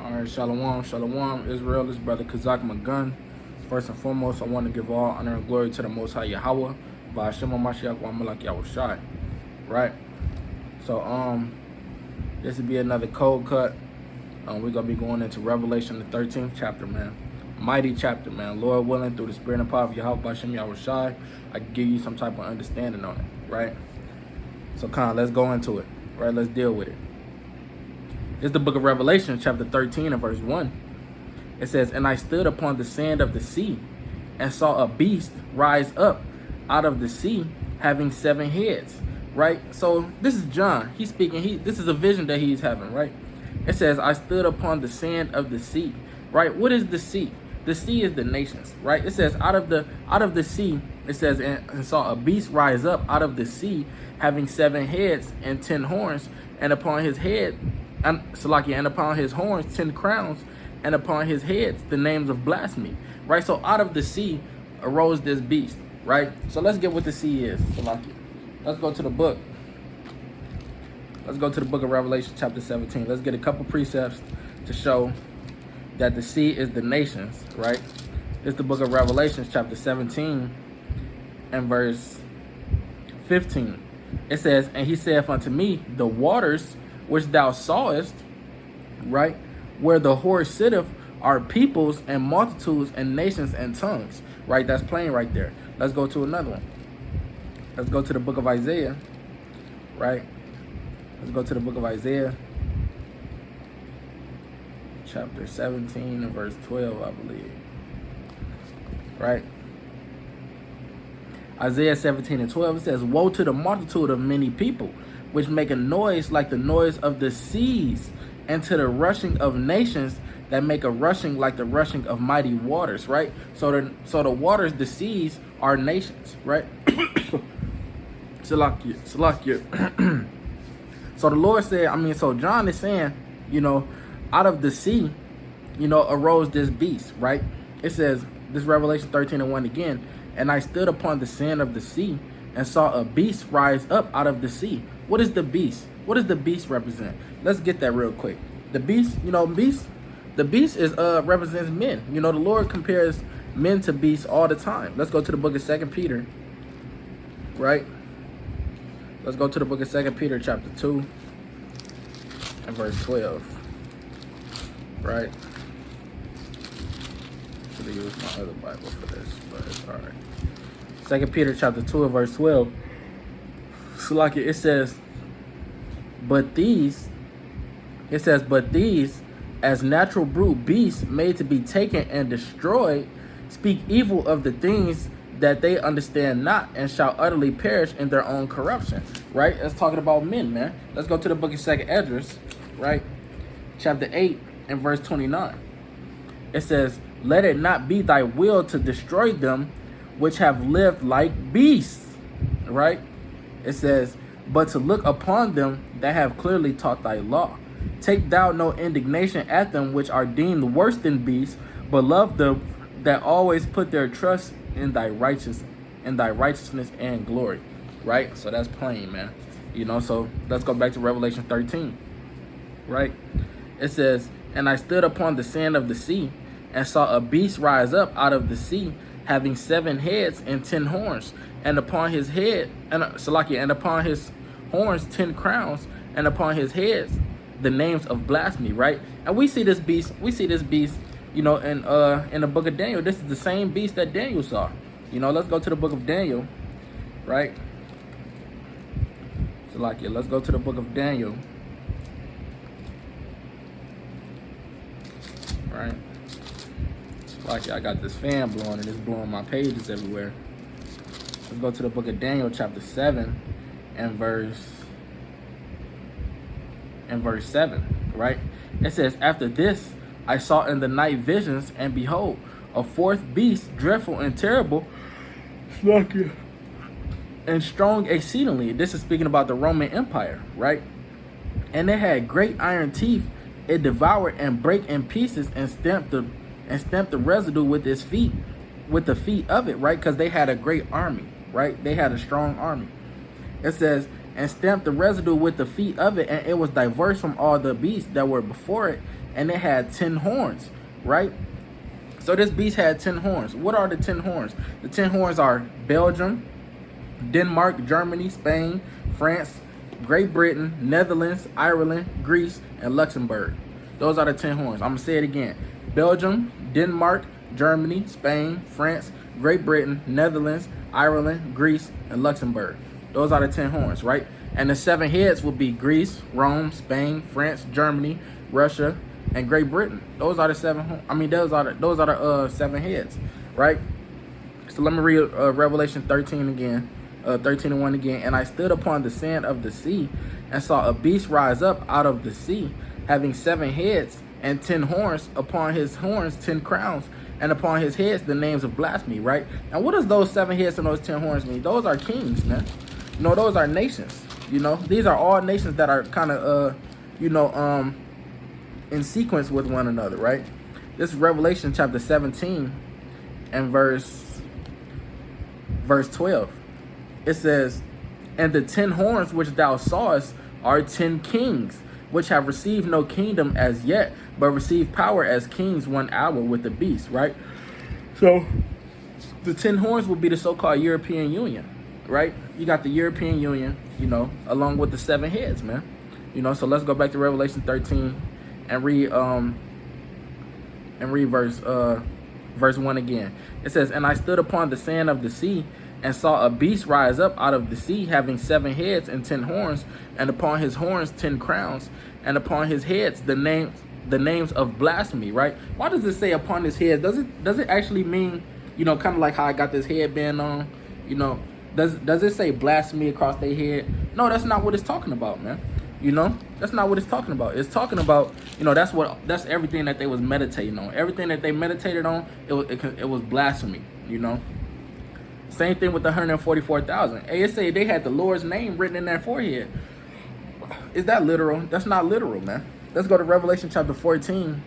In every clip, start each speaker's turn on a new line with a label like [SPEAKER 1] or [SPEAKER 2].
[SPEAKER 1] All right, shalom, shalom, Israel. This brother Kazak Magun. First and foremost, I want to give all honor and glory to the Most High Yahweh, by Hashem HaMashiach wa Malak Yahushai. Right. So this will be another cold cut. We're gonna be going into Revelation, the 13th chapter, man. Mighty chapter, man. Lord willing, through the spirit and power of Yahweh by Hashem Yahushai, I can give you some type of understanding on it, right? So let's go into it, right? Let's deal with it. It's the book of Revelation, chapter 13 and verse 1. It says, "And I stood upon the sand of the sea, and saw a beast rise up out of the sea, having 7 heads." Right? So this is John. He's speaking. This is a vision that he's having, right? It says, "I stood upon the sand of the sea." Right? What is the sea? The sea is the nations, right? It says, out of the sea, it says, and saw a beast rise up out of the sea, having 7 heads and 10 horns, and upon his head, and upon his horns 10 crowns, and upon his heads the names of blasphemy. Right? So out of the sea arose this beast. Right? So let's get what the sea is. Let's go to the book. Let's go to the book of Revelation, chapter 17. Let's get a couple precepts to show that the sea is the nations, right? It's the book of Revelation, chapter 17 and verse 15. It says, "And he saith unto me, the waters which thou sawest, right, where the horse sitteth, are peoples and multitudes and nations and tongues." Right? That's plain right there. Let's go to another one. Let's go to the book of Isaiah, right? Let's go to the book of Isaiah, chapter 17 and verse 12, I believe. Right? Isaiah 17 and 12, it says, "Woe to the multitude of many people, which make a noise like the noise of the seas, and to the rushing of nations that make a rushing like the rushing of mighty waters." Right? So the waters, the seas, are nations, right? Salakia. So the Lord said, so John is saying, out of the sea, arose this beast, right? It says, this Revelation 13 and 1 again, "And I stood upon the sand of the sea, and saw a beast rise up out of the sea." What is the beast? What does the beast represent? Let's get that real quick. The beast, the beast is represents men. The Lord compares men to beasts all the time. Let's go to the book of 2 Peter, right? Let's go to the book of 2 Peter, chapter 2 and verse 12. Right? Should have used my other Bible for this, but it's all right. 2 Peter, chapter 2 and verse 12. It says, but these, as natural brute beasts made to be taken and destroyed, speak evil of the things that they understand not, and shall utterly perish in their own corruption." Right? That's talking about men, man. Let's go to the book of 2 Esdras, right? Chapter 8 and verse 29. It says, "Let it not be thy will to destroy them which have lived like beasts." Right? It says, "But to look upon them that have clearly taught thy law. Take thou no indignation at them which are deemed worse than beasts, but love them that always put their trust in thy righteousness and glory." Right? So that's plain, man. So let's go back to Revelation 13. Right? It says, "And I stood upon the sand of the sea, and saw a beast rise up out of the sea, having 7 heads and 10 horns, and upon his head, and upon his horns 10 crowns, and upon his heads the names of blasphemy." Right? And we see this beast, in the book of Daniel. This is the same beast that Daniel saw. Let's go to the book of Daniel, right? Let's go to the book of Daniel, right? I got this fan blowing, and it's blowing my pages everywhere. Let's go to the book of Daniel, chapter 7 and verse 7, right? It says, "After this I saw in the night visions, and behold, a 4th beast, dreadful and terrible, and strong exceedingly." This is speaking about the Roman Empire, right? "And it had great iron teeth. It devoured and brake in pieces, and stamped the residue with its feet, with the feet of it," right? Because they had a great army, right? They had a strong army. It says, "And stamped the residue with the feet of it, and it was diverse from all the beasts that were before it, and it had 10 horns, right? So this beast had 10 horns. What are the 10 horns? The 10 horns are Belgium, Denmark, Germany, Spain, France, Great Britain, Netherlands, Ireland, Greece, and Luxembourg. Those are the 10 horns. I'm going to say it again. Belgium, Denmark, Germany, Spain, France, Great Britain, Netherlands, Ireland, Greece, and Luxembourg. Those are the 10 horns, right? And the 7 heads will be Greece, Rome, Spain, France, Germany, Russia, and Great Britain. Those are the 7. Those are the 7 heads, right? So let me read Revelation 13 again. 13:1 again. And I stood upon the sand of the sea, and saw a beast rise up out of the sea, having 7 heads and 10 horns. Upon his horns 10 crowns, and upon his heads the names of blasphemy. Right? Now, what does those 7 heads and those 10 horns mean? Those are kings, man. You know, those are nations. You know, these are all nations that are kind of in sequence with one another. Right? This is Revelation chapter 17 and verse 12. It says, and the 10 horns which thou sawest are 10 kings, which have received no kingdom as yet, but receive power as kings 1 hour with the beast, right? So the 10 horns will be the so-called European Union, right? You got the European Union, you know, along with the 7 heads, man. You know, so let's go back to Revelation 13 and read verse 1 again. It says, and I stood upon the sand of the sea, and saw a beast rise up out of the sea, having 7 heads and 10 horns, and upon his horns 10 crowns, and upon his heads the names of blasphemy. Right? Why does it say upon his head? Does it actually mean, you know, kind of like how I got this headband on? You know, does it say blasphemy across their head? No, that's not what it's talking about, man. You know, that's not what it's talking about. It's talking about, you know, that's everything that they was meditating on. Everything that they meditated on, it was blasphemy. You know. Same thing with the 144,000. Hey, it say they had the Lord's name written in their forehead. Is that literal? That's not literal, man. Let's go to Revelation chapter 14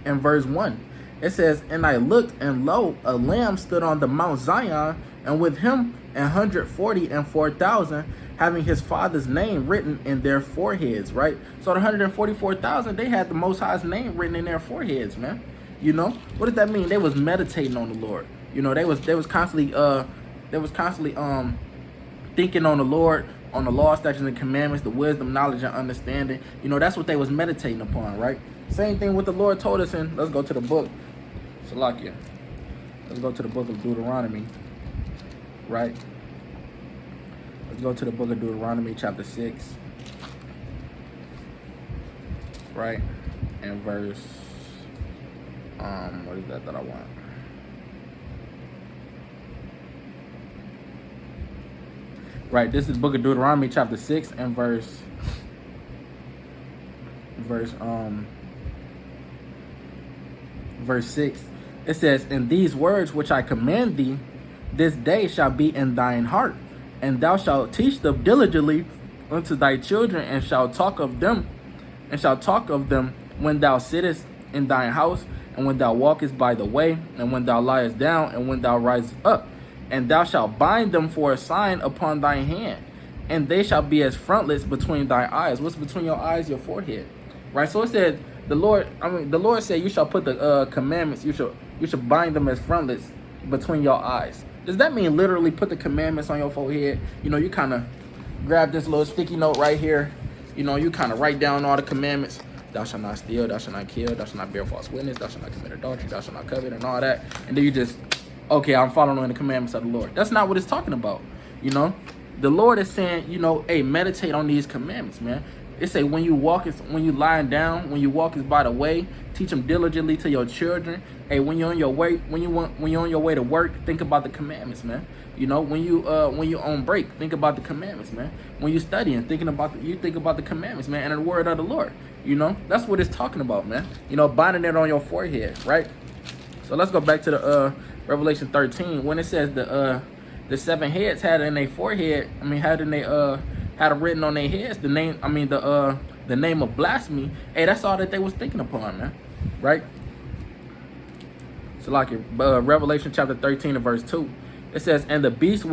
[SPEAKER 1] and verse 1. It says, and I looked, and lo, a lamb stood on the Mount Zion, and with him 144,000, having his father's name written in their foreheads, right? So the 144,000, they had the Most High's name written in their foreheads, man. You know, what does that mean? They was meditating on the Lord. You know, they was constantly thinking on the Lord, on the law, statutes, and commandments, the wisdom, knowledge, and understanding. You know, that's what they was meditating upon, right? Same thing what the Lord told us in, let's go to the book, Salakia. Let's go to the book of Deuteronomy, right? Let's go to the book of Deuteronomy, chapter 6, right? And verse, what is that I want? Right, this is the book of Deuteronomy, chapter 6, and verse 6. It says, and these words which I command thee this day shall be in thine heart, and thou shalt teach them diligently unto thy children, and shalt talk of them when thou sittest in thine house, and when thou walkest by the way, and when thou liest down, and when thou risest up. And thou shalt bind them for a sign upon thy hand, and they shall be as frontlets between thy eyes. What's between your eyes? Your forehead, right? So it said the Lord said you shall put the commandments. You should bind them as frontlets between your eyes. Does that mean literally put the commandments on your forehead? You know, you kind of grab this little sticky note right here. You know, you kind of write down all the commandments. Thou shalt not steal. Thou shalt not kill. Thou shalt not bear false witness. Thou shalt not commit adultery. Thou shalt not covet, and all that. And then you just, okay, I'm following the commandments of the Lord. That's not what it's talking about. You know, the Lord is saying, you know, hey, meditate on these commandments, man. It say when you lying down, when you walk is by the way, teach them diligently to your children. Hey, when you're on your way, when you're on your way to work, think about the commandments, man. You know, when you on break, think about the commandments, man. When you studying, think about the commandments, man, and the word of the Lord. You know, that's what it's talking about, man. You know, binding it on your forehead, right? So let's go back to the Revelation 13 when it says the 7 heads had it in their forehead. Had it written on their heads the name. The name of blasphemy. Hey, that's all that they was thinking upon, man. Right? So like Revelation chapter 13 and verse 2, it says, and the beast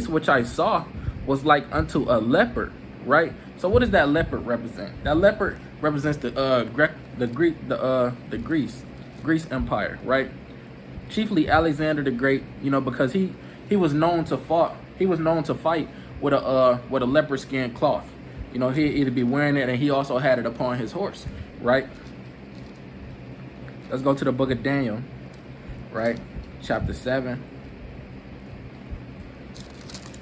[SPEAKER 1] which I saw was like unto a leopard. Right? So what does that leopard represent? That leopard represents the Greece Empire, right? Chiefly Alexander the Great, you know, because he was known to fight with a leopard skin cloth. You know, he'd either be wearing it, and he also had it upon his horse, right? Let's go to the book of Daniel, right? Chapter 7.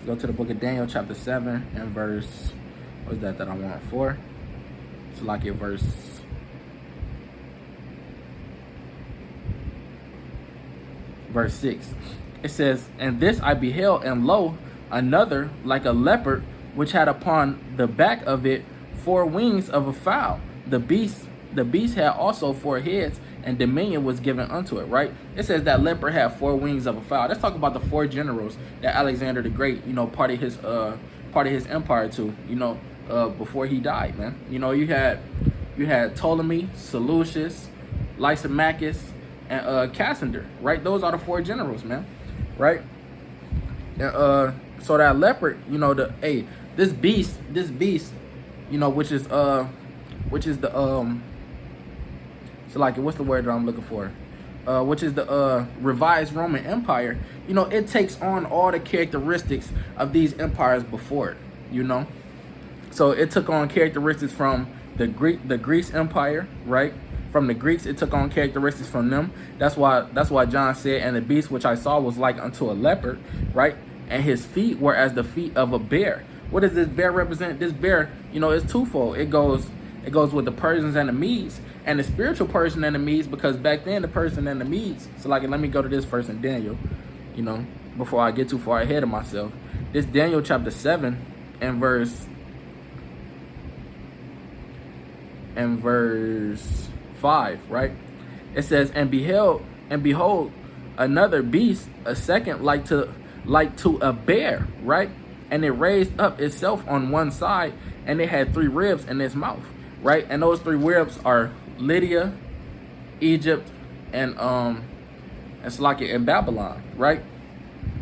[SPEAKER 1] Go to the book of Daniel, chapter 7, and verse, what's that I want for? It's like your verse 6. It says, "And this I beheld, and lo, another like a leopard, which had upon the back of it 4 wings of a fowl. The beast had also 4 heads, and dominion was given unto it," right? It says that leopard had 4 wings of a fowl. Let's talk about the 4 generals that Alexander the Great, you know, part of his empire to, you know, before he died, man. You know, you had Ptolemy, Seleucus, Lysimachus, and Cassander, right? Those are the 4 generals, man, right? And so that leopard, you know, this beast, you know, which is the so like, what's the word that I'm looking for? Which is the revised Roman Empire. You know, it takes on all the characteristics of these empires before it, you know. So it took on characteristics from the Greece Empire, right? From the Greeks, it took on characteristics from them. That's why John said, "And the beast which I saw was like unto a leopard," right? "And his feet were as the feet of a bear." What does this bear represent? This bear, you know, is twofold. It goes with the Persians and the Medes, and the spiritual Persian and the Medes, because back then the Persian and the Medes. So like, let me go to this first in Daniel, you know, before I get too far ahead of myself. This Daniel chapter 7 and verse 5, right? It says, and behold, another beast, a second like to a bear, right? And it raised up itself on one side, and it had 3 ribs in its mouth, right? And those 3 ribs are Lydia, Egypt, and Slakia and Babylon, right?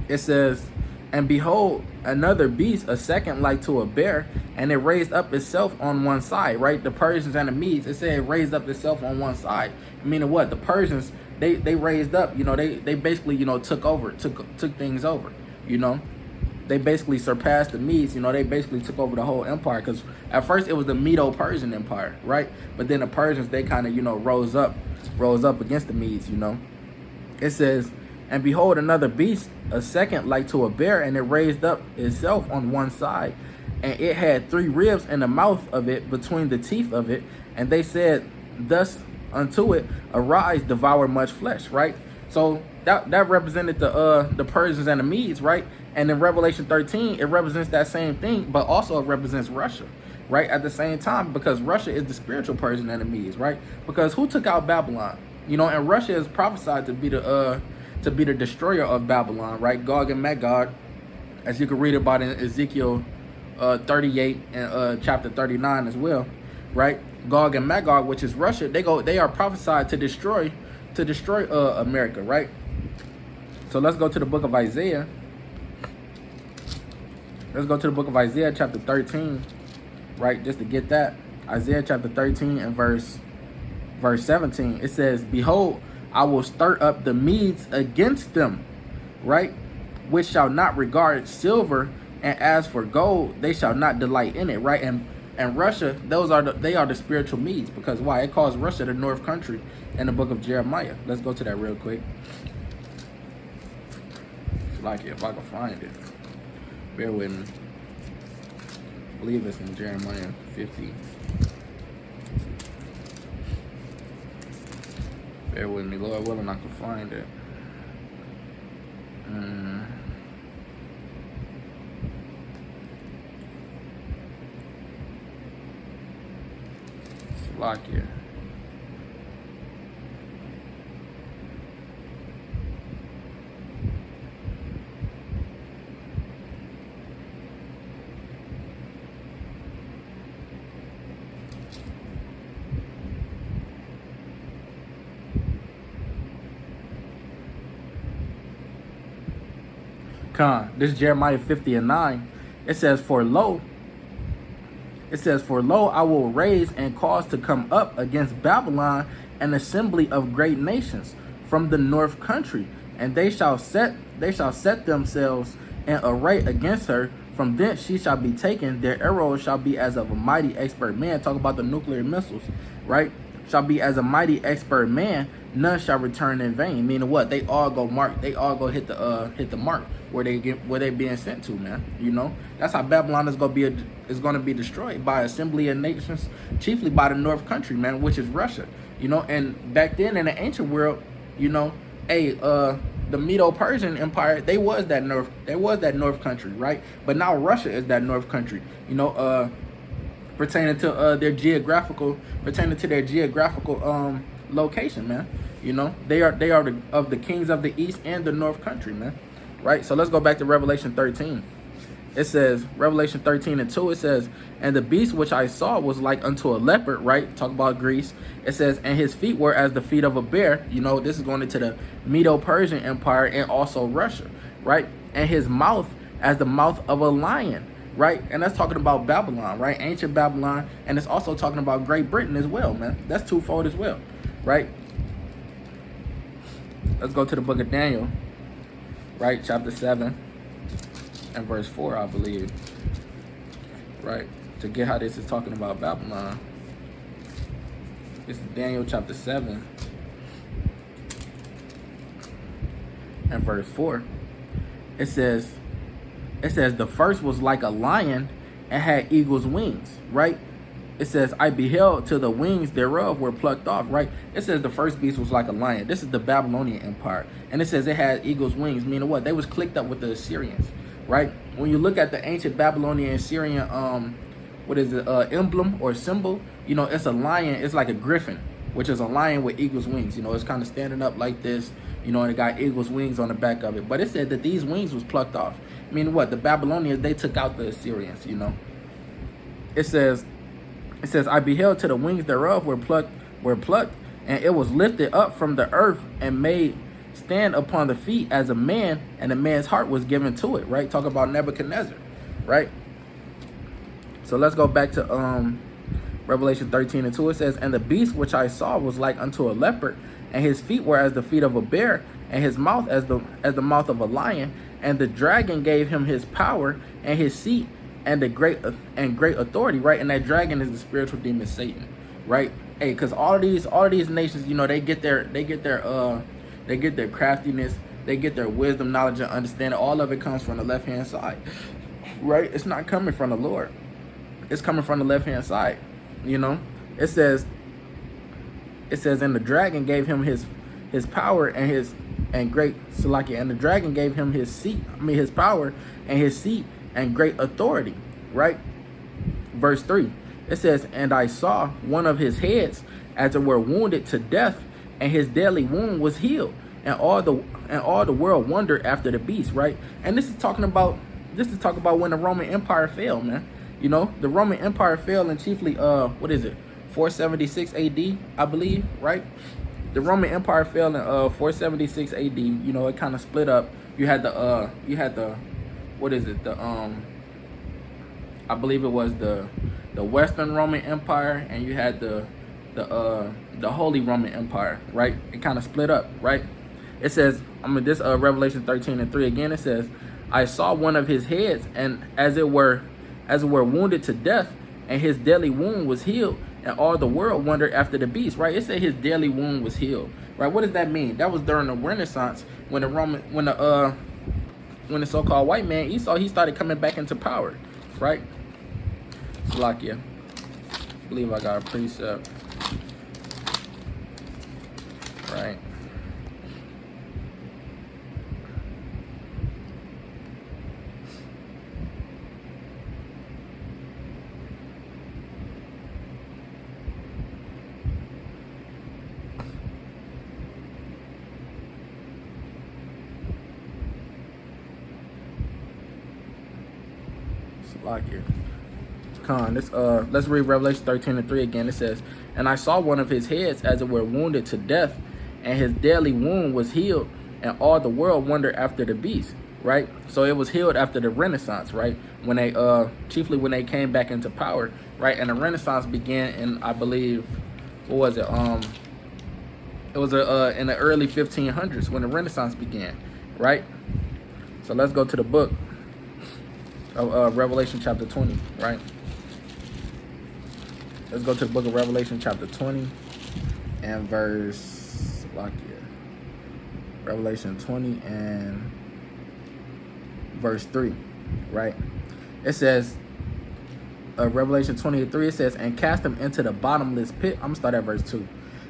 [SPEAKER 1] It says, and behold, another beast, a second like to a bear, and it raised up itself on one side, right? The Persians and the Medes, it said it raised up itself on one side. Meaning what? The Persians, they raised up, you know, they basically, you know, took things over, you know. They basically surpassed the Medes, you know, they basically took over the whole empire, because at first it was the Medo-Persian Empire, right? But then the Persians, they kind of, you know, rose up against the Medes, you know. It says, and behold, another beast, a second like to a bear, and it raised up itself on one side, and it had 3 ribs in the mouth of it, between the teeth of it, and they said thus unto it, arise, devour much flesh, right? So that represented the Persians and the Medes, right? And in Revelation 13, it represents that same thing, but also it represents Russia, right? At the same time, because Russia is the spiritual Persian and the Medes, right? Because who took out Babylon? You know, and Russia is prophesied to be the destroyer of Babylon, right? Gog and Magog, as you can read about in Ezekiel 38 and chapter 39 as well, right? Gog and Magog, which is Russia, they are prophesied to destroy America, right? So let's go to the book of Isaiah. Let's go to the book of Isaiah chapter 13, right? Just to get that. Isaiah chapter 13 and verse 17. It says, behold, I will stir up the Medes against them, right? Which shall not regard silver, and as for gold, they shall not delight in it, right? And Russia, they are the spiritual Medes, because why? It calls Russia the North Country in the book of Jeremiah. Let's go to that real quick. If I can find it. Bear with me. I believe it's in Jeremiah 50. Bear with me, Lord willing, I can find it. Slovakia. This is Jeremiah 50 and 9. It says, for lo, It says, for lo, I will raise and cause to come up against Babylon an assembly of great nations from the north country, and they shall set themselves in array against her. From thence she shall be taken. Their arrows shall be as of a mighty expert man. Talk about the nuclear missiles, right? Shall be as a mighty expert man. None shall return in vain. Meaning what? They all go mark. They all go hit the mark where they being sent to, man. You know, that's how Babylon is gonna be destroyed by assembly of nations, chiefly by the north country, man, which is Russia. You know, and back then in the ancient world, you know, the Medo-Persian Empire, they was that north country, right? But now Russia is that north country, you know, pertaining to their geographical location, man. You know, they are of the kings of the east and the north country, man. Right? So let's go back to Revelation 13. It says, Revelation 13:2, it says, and the beast which I saw was like unto a leopard, right? Talk about Greece. It says, and his feet were as the feet of a bear. You know, this is going into the Medo-Persian Empire and also Russia, right? And his mouth as the mouth of a lion, right? And that's talking about Babylon, right? Ancient Babylon. And it's also talking about Great Britain as well, man. That's twofold as well, right? Let's go to the book of Daniel, right? Chapter 7. And verse 4, I believe, right? To get how this is talking about Babylon. This is Daniel chapter 7 and verse 4. It says the first was like a lion and had eagle's wings, right? It says, I beheld till the wings thereof were plucked off, right? It says the first beast was like a lion. This is the Babylonian Empire. And it says it had eagle's wings, meaning what? They was clicked up with the Assyrians. Right? When you look at the ancient Babylonian Syrian emblem or symbol, you know, it's a lion, it's like a griffin, which is a lion with eagle's wings. You know, it's kind of standing up like this, you know, and it got eagle's wings on the back of it. But it said that these wings was plucked off. I mean, what? The Babylonians, they took out the Assyrians, you know. It says, I beheld till the wings thereof were plucked, and it was lifted up from the earth and made stand upon the feet as a man, and a man's heart was given to it, right? Talk about Nebuchadnezzar, right? So let's go back to Revelation 13:2. It says, and the beast which I saw was like unto a leopard, and his feet were as the feet of a bear, and his mouth as the mouth of a lion. And the dragon gave him his power and his seat and the great authority, right? And that dragon is the spiritual demon Satan, right? Hey, because all of these nations, you know, they get their craftiness, they get their wisdom, knowledge, and understanding. All of it comes from the left-hand side, right? It's not coming from the Lord. It's coming from the left-hand side, you know? It says, and the dragon gave him his power and great Salakia. And the dragon gave him his power and his seat and great authority, right? Verse 3, it says, and I saw one of his heads as it were wounded to death, and his deadly wound was healed, and all the world wondered after the beast, right? And this is talking about when the Roman Empire fell, man. You know, the Roman Empire fell in chiefly 476 AD, I believe, right? The Roman Empire fell in 476 AD. You know, it kind of split up. You had the I believe it was the Western Roman Empire, and you had the Holy Roman Empire, right? It kind of split up, right? It says, Revelation 13:3 again. It says, I saw one of his heads, and as it were wounded to death, and his deadly wound was healed, and all the world wondered after the beast, right? It said his deadly wound was healed, right? What does that mean? That was during the Renaissance, when the so-called white man Esau, he started coming back into power, right? Salakia. I believe I got a precept. Right. Salakia. Let's read Revelation 13:3 again. It says, and I saw one of his heads as it were wounded to death, and his deadly wound was healed, and all the world wondered after the beast. right? So it was healed after the Renaissance, right? When they chiefly when they came back into power, right? And the Renaissance began in, I believe, what was it? It was in the early 1500s when the Renaissance began, right? So let's go to the book of Revelation chapter 20, right? Let's go to the book of Revelation chapter 20 and verse, lock it. Revelation 20 and verse 3, right? It says, Revelation 20:3, it says, and cast him into the bottomless pit. I'm gonna start at verse 2.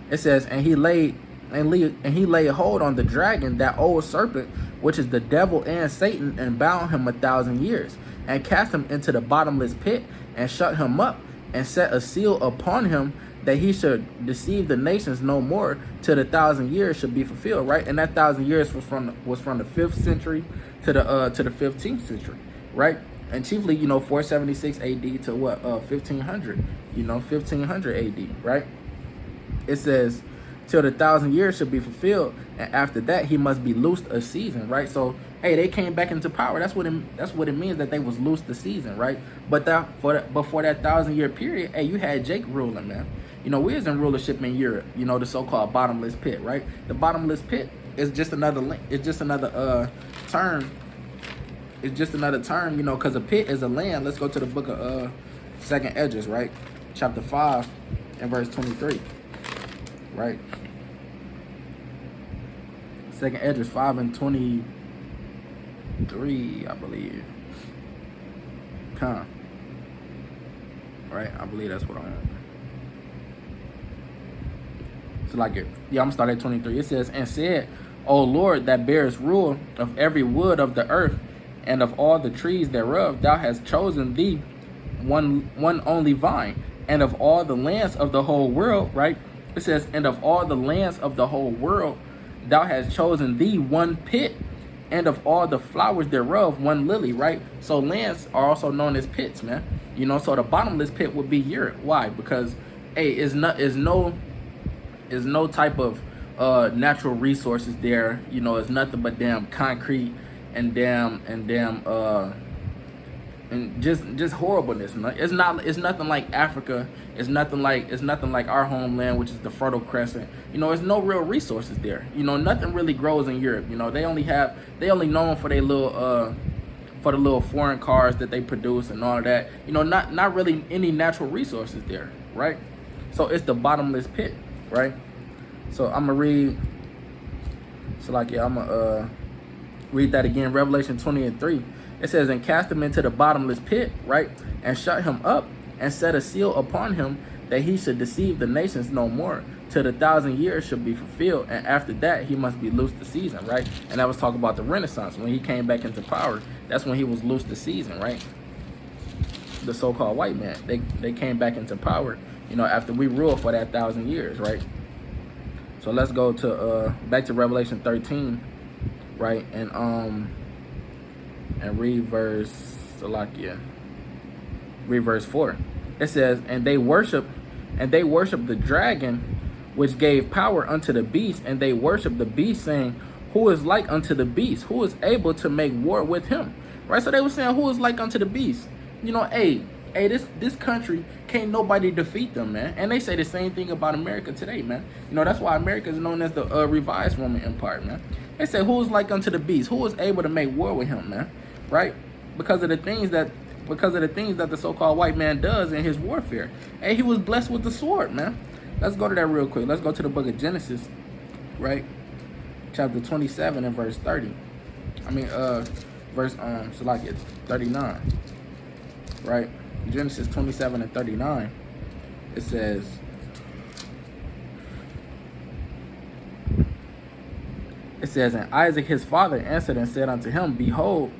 [SPEAKER 1] It says, and he laid hold on the dragon, that old serpent, which is the devil and Satan, and bound him 1,000 years, and cast him into the bottomless pit, and shut him up, and set a seal upon him, that he should deceive the nations no more, till the 1,000 years should be fulfilled, right? And that 1,000 years was from the 5th century to the 15th century, right? And chiefly, 476 AD to what? 1500, 1500 AD, right? It says, till the 1,000 years should be fulfilled, and after that he must be loosed a season, right? So, hey, they came back into power. That's what it means, that they was loosed the season, right? But for that 1,000-year period, hey, you had Jake ruling, man. We was in rulership in Europe, the so-called bottomless pit, right? The bottomless pit is just another term. It's just another term, because a pit is a land. Let's go to the book of Second Esdras, right? Chapter 5 and verse 23, right? Second Esdras 5 and 23, I believe. Right? I believe that's what I'm on. So like it, I'm gonna start at 23. It says, and said, O Lord, that bearest rule of every wood of the earth, and of all the trees thereof, thou hast chosen thee one only vine, and of all the lands of the whole world, right? It says, and of all the lands of the whole world, thou hast chosen thee one pit, and of all the flowers thereof, one lily, right? So lands are also known as pits, man. So the bottomless pit would be Europe. Why? Because, hey, is no type of natural resources there. It's nothing but damn concrete and just horribleness. It's nothing like Africa. It's nothing like our homeland, which is the Fertile Crescent. There's no real resources there. Nothing really grows in Europe. They only known for their little for the little foreign cars that they produce and all of that. Not really any natural resources there, right? So it's the bottomless pit, right? So I'm gonna read. So I'm gonna read that again. Revelation 20 and 3. It says, and cast him into the bottomless pit, right? And shut him up, and set a seal upon him, that he should deceive the nations no more, till the 1,000 years should be fulfilled, and after that he must be loosed the season, right? And that was talking about the Renaissance. When he came back into power, that's when he was loosed the season, right? The so-called white man, they came back into power, after we ruled for that 1,000 years, right? So let's go to back to Revelation 13, right? And read verse read verse 4. It says, and they worship the dragon, which gave power unto the beast, and they worship the beast, saying, who is like unto the beast? Who is able to make war with him? Right? So they were saying, who is like unto the beast? Hey, this country, can't nobody defeat them, man. And they say the same thing about America today, man. That's why America is known as the revised Roman Empire, man. They say, who is like unto the beast? Who is able to make war with him, man? Right? Because of the things that the so-called white man does in his warfare. Hey, he was blessed with the sword, man. Let's go to that real quick. Let's go to the book of Genesis, right? Chapter 27 and verse 30. Verse 39. Right? Genesis 27 and 39. It says, and Isaac his father answered and said unto him, behold,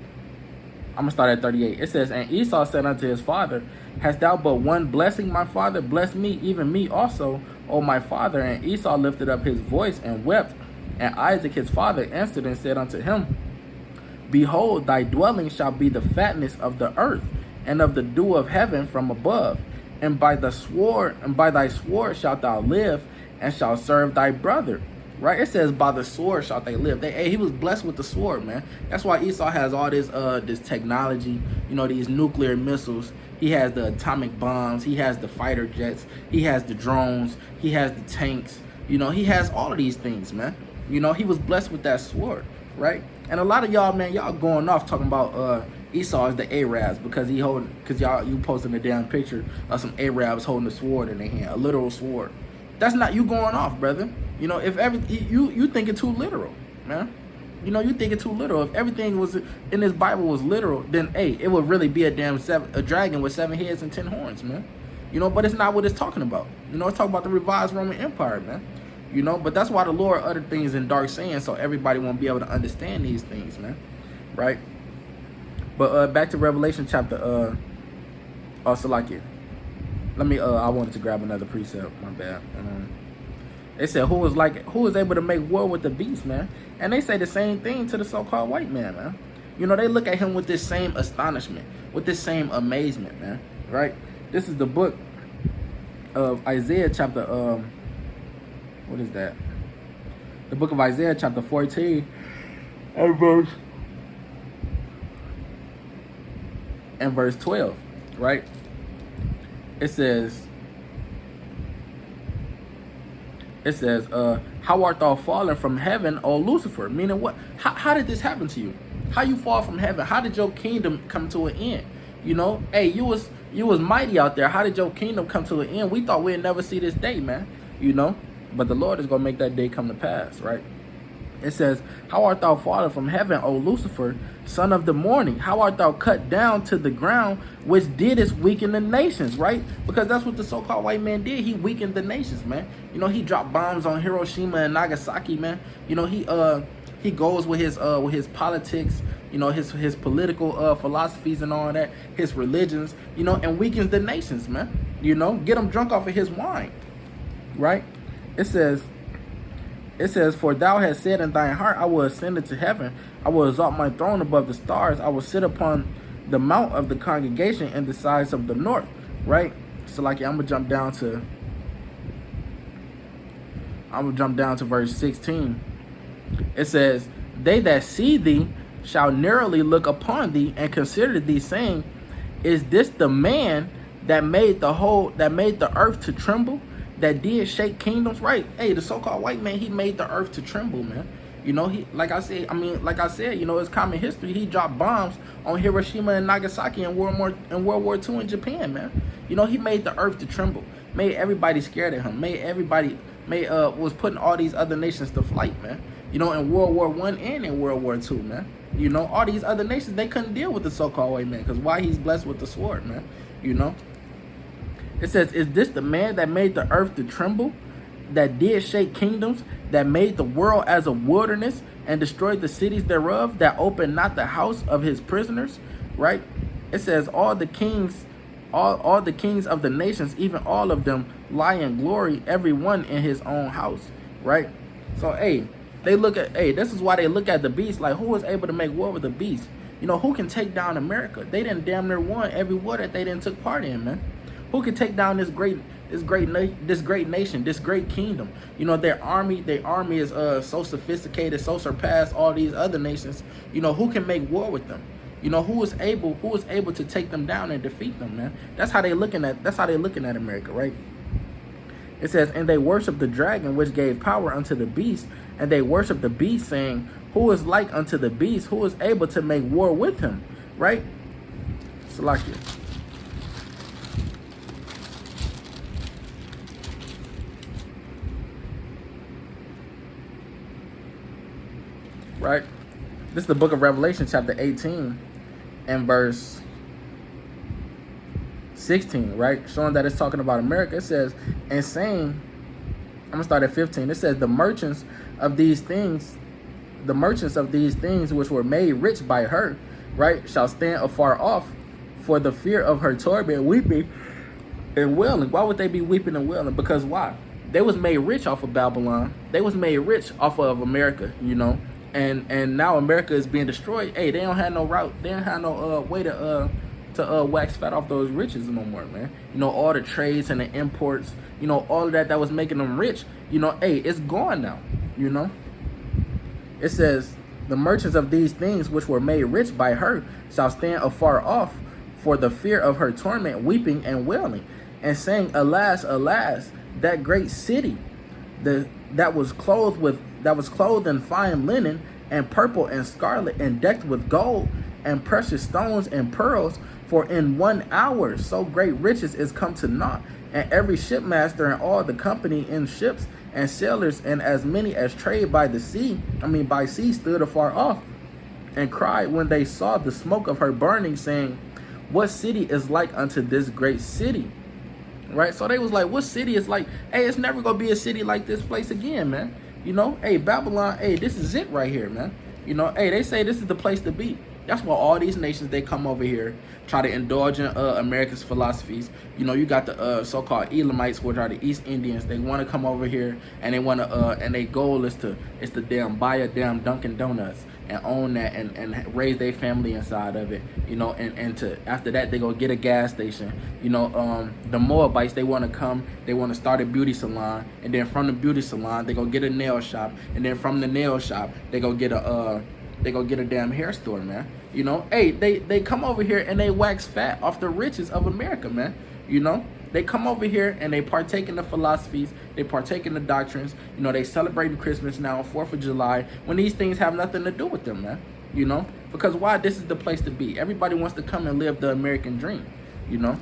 [SPEAKER 1] I'm going to start at 38. It says, and Esau said unto his father, hast thou but one blessing, my father? Bless me, even me also, O my father. And Esau lifted up his voice and wept. And Isaac his father answered and said unto him, behold, thy dwelling shall be the fatness of the earth, and of the dew of heaven from above. And by thy sword shalt thou live, and shalt serve thy brother. right? It says by the sword shall they live. He was blessed with the sword, man. That's why Esau has all this technology, you know, these nuclear missiles. He has the atomic bombs. He has the fighter jets. He has the drones. He has the tanks. You know, he has all of these things, man. You know, he was blessed with that sword, right? And a lot of y'all, man, y'all going off talking about Esau is the Arabs because you posting a damn picture of some Arabs holding a sword in their hand, a literal sword. That's not you going off, brother. You know, if you thinking too literal, man. You know, you thinking too literal. If everything was in this Bible was literal, then hey, it would really be a dragon with 7 heads and 10 horns, man. You know, but it's not what it's talking about. You know, it's talking about the revised Roman Empire, man. You know, but that's why the Lord uttered things in dark sayings, so everybody won't be able to understand these things, man. Right? But back to Revelation chapter Salakia. Let me I wanted to grab another precept, my bad. They said who is able to make war with the beast, man? And they say the same thing to the so-called white man, man. You know, they look at him with this same astonishment, with this same amazement, man. Right? This is the book of Isaiah chapter what is that? The book of Isaiah chapter 14 and verse 12, right? It says, how art thou fallen from heaven, O Lucifer? Meaning what? How did this happen to you? How you fall from heaven? How did your kingdom come to an end? You know, hey, you was mighty out there. How did your kingdom come to an end? We thought we'd never see this day, man. You know, but the Lord is gonna make that day come to pass, right? It says, how art thou fallen from heaven, O Lucifer, son of the morning? How art thou cut down to the ground, which didst weaken the nations, right? Because that's what the so-called white man did. He weakened the nations, man. You know, he dropped bombs on Hiroshima and Nagasaki, man. You know, he goes with his politics, you know, his political philosophies and all that, his religions, you know, and weakens the nations, man. You know, get them drunk off of his wine, right? It says, for thou hast said in thine heart, I will ascend into heaven. I will exalt my throne above the stars. I will sit upon the mount of the congregation in the sides of the north. Right? So like, I'm gonna jump down to verse 16. It says, they that see thee shall narrowly look upon thee and consider thee, saying, is this the man that made the earth to tremble? That did shake kingdoms, right? Hey, the so-called white man, he made the earth to tremble, man. You know, like I said, you know, it's common history. He dropped bombs on Hiroshima and Nagasaki in World War II in Japan, man. You know, he made the earth to tremble, made everybody scared of him, was putting all these other nations to flight, man. You know, in World War I and in World War II, man. You know, all these other nations, they couldn't deal with the so-called white man, because why? He's blessed with the sword, man. You know. It says, is this the man that made the earth to tremble, that did shake kingdoms, that made the world as a wilderness, and destroyed the cities thereof, that opened not the house of his prisoners? Right? It says, all the kings of the nations, even all of them, lie in glory, every one in his own house. Right? So, hey, this is why they look at the beast like, who was able to make war with the beast? You know, who can take down America? They didn't damn near won every war that they didn't took part in, man. Who can take down this great nation, this great kingdom? You know, their army is so sophisticated, so surpassed all these other nations. You know, who can make war with them? You know, who is able to take them down and defeat them, man? That's how they're looking at America, right? It says, and they worship the dragon which gave power unto the beast, and they worship the beast, saying, who is like unto the beast, who is able to make war with him? Right? Salakia. Right? This is the book of Revelation, chapter 18 and verse 16, right? Showing that it's talking about America. It says, and saying, I'm going to start at 15. It says, the merchants of these things which were made rich by her, right, shall stand afar off for the fear of her torment, weeping and wailing. Why would they be weeping and wailing? Because why? They was made rich off of Babylon. They was made rich off of America, you know. And now America is being destroyed. Hey, they don't have no route. They don't have no way to wax fat off those riches no more, man. You know, all the trades and the imports, you know, all of that was making them rich. You know, hey, it's gone now. You know, it says, the merchants of these things which were made rich by her shall stand afar off for the fear of her torment, weeping and wailing, and saying, Alas, alas, that great city, that was clothed in fine linen, and purple and scarlet, and decked with gold and precious stones and pearls. For in 1 hour so great riches is come to naught, and every shipmaster and all the company in ships and sailors and as many as trade by sea stood afar off, and cried when they saw the smoke of her burning, saying, What city is like unto this great city? Right? So they was like, what city is like? Hey, it's never gonna be a city like this place again, man. You know, hey, Babylon, hey, this is it right here, man. You know, hey, they say this is the place to be. That's why all these nations, they come over here, try to indulge in America's philosophies. You know, you got the so-called Elamites, which are the East Indians. They want to come over here, and they want to, and their goal is to damn buy a damn Dunkin' Donuts and own that, and raise their family inside of it. You know, and to after that they go get a gas station. You know, the Moabites, they want to come, they want to start a beauty salon, and then from the beauty salon they go get a nail shop, and then from the nail shop they go get a damn hair store, man. You know, hey, they come over here and they wax fat off the riches of America, man. You know, they come over here and they partake in the philosophies, they partake in the doctrines. You know, they celebrating Christmas now, 4th of July, when these things have nothing to do with them, man. You know, because why? This is the place to be. Everybody wants to come and live the American dream. You know,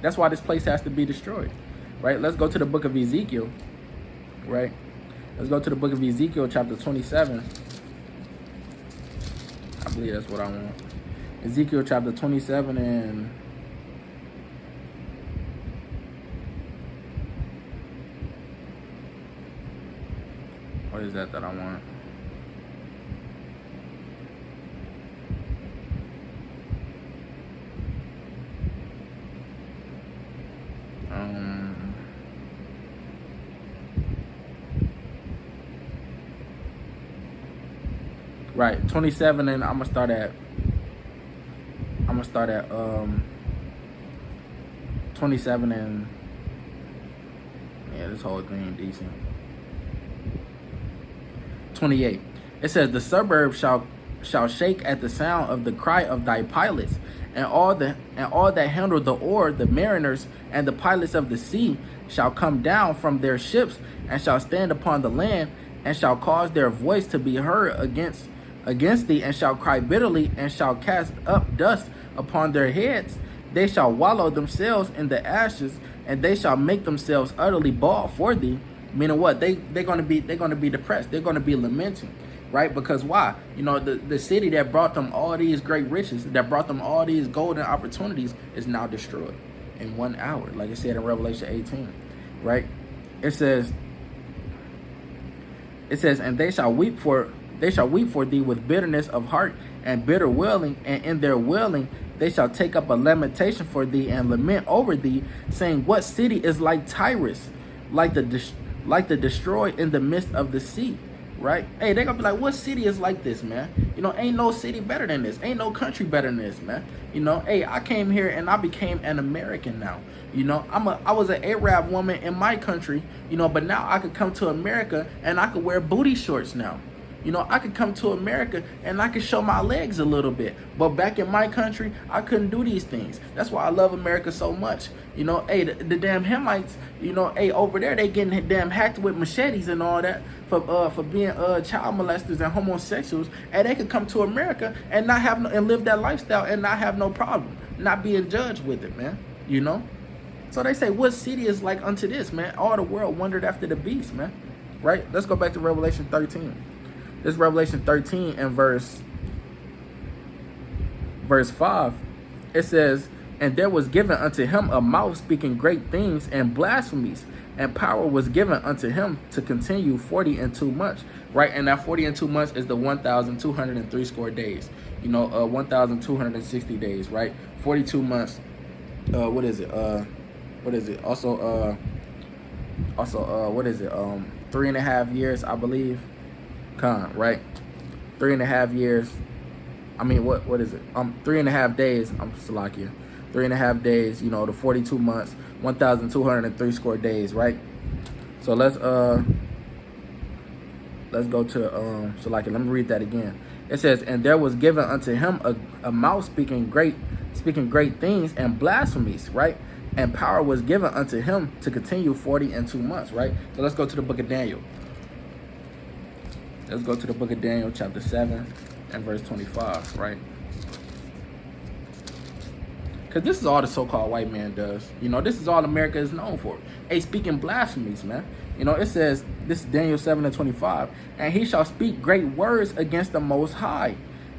[SPEAKER 1] that's why this place has to be destroyed, right? Let's go to the book of Ezekiel, right? Let's go to the book of Ezekiel, chapter 27. I believe that's what I want. Ezekiel chapter 27 and what is that I want? Right, 27, and I'm gonna start at 27, and yeah, this whole thing decent. 28. It says, the suburbs shall shake at the sound of the cry of thy pilots, and all that handle the oar, the mariners and the pilots of the sea shall come down from their ships, and shall stand upon the land, and shall cause their voice to be heard against thee, and shall cry bitterly, and shall cast up dust upon their heads. They shall wallow themselves in the ashes, and they shall make themselves utterly bald for thee. Meaning what? They're gonna be depressed. They're gonna be lamenting, right? Because why? You know, the city that brought them all these great riches, that brought them all these golden opportunities, is now destroyed in 1 hour, like it said in Revelation 18, right? It says, and they shall weep for thee with bitterness of heart and bitter wailing, and in their wailing they shall take up a lamentation for thee and lament over thee, saying, What city is like Tyrus, like the destroyed in the midst of the sea? Right? Hey, they're gonna be like, what city is like this, man? You know, ain't no city better than this. Ain't no country better than this, man. You know, hey, I came here and I became an American now. You know, I was an Arab woman in my country, you know, but now I could come to America and I could wear booty shorts now. You know, I could come to America and I could show my legs a little bit. But back in my country, I couldn't do these things. That's why I love America so much. You know, hey, the damn Hamites, you know, hey, over there, they getting damn hacked with machetes and all that for being child molesters and homosexuals. And they could come to America and not have and live that lifestyle and not have no problem, not being judged with it, man. You know? So they say, what city is like unto this, man? All the world wondered after the beast, man. Right? Let's go back to Revelation 13. This Revelation 13 and verse 5. It says, and there was given unto him a mouth speaking great things and blasphemies, and power was given unto him to continue 40 and 2 months. Right? And that 40 and 2 months is the 1,203 score days. You know, 1,260 days, right? 42 months. What is it? Also, what is it? 3.5 years, I believe. Right? 3.5 years. I mean, what is it? 3.5 days. I'm Salakia. 3.5 days, you know, the 42 months, 1,203 score days, right? So let's let's go to so like let me read that again. It says, and there was given unto him a mouth speaking great things and blasphemies, right? And power was given unto him to continue 42 months, right? So let's go to the book of Daniel. Let's go to the book of Daniel, chapter 7 and verse 25, right? Because this is all the so-called white man does. You know, this is all America is known for. Hey, speaking blasphemies, man. You know, it says, this is Daniel 7 and 25, and he shall speak great words against the Most High,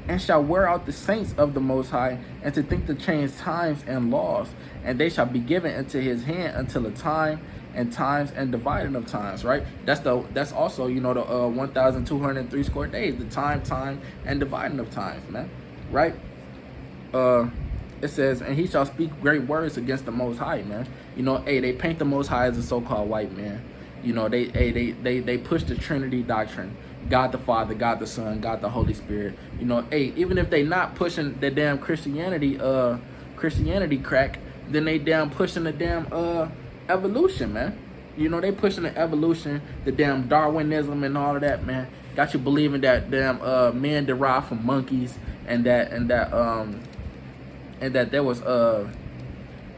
[SPEAKER 1] and shall wear out the saints of the Most High, and to think to change times and laws, and they shall be given into his hand until a time and times and dividing of times, right? That's also, you know, the 1,203 square days, the time and dividing of times, man, right? It says, and he shall speak great words against the Most High, man. You know, hey, they paint the Most High as a so-called white man. You know, they push the Trinity doctrine. God the Father, God the Son, God the Holy Spirit. You know, hey, even if they not pushing the damn Christianity crack, then they damn pushing the damn evolution, man. You know, they pushing the evolution, the damn Darwinism and all of that, man. Got you believing that damn men derived from monkeys, and that there was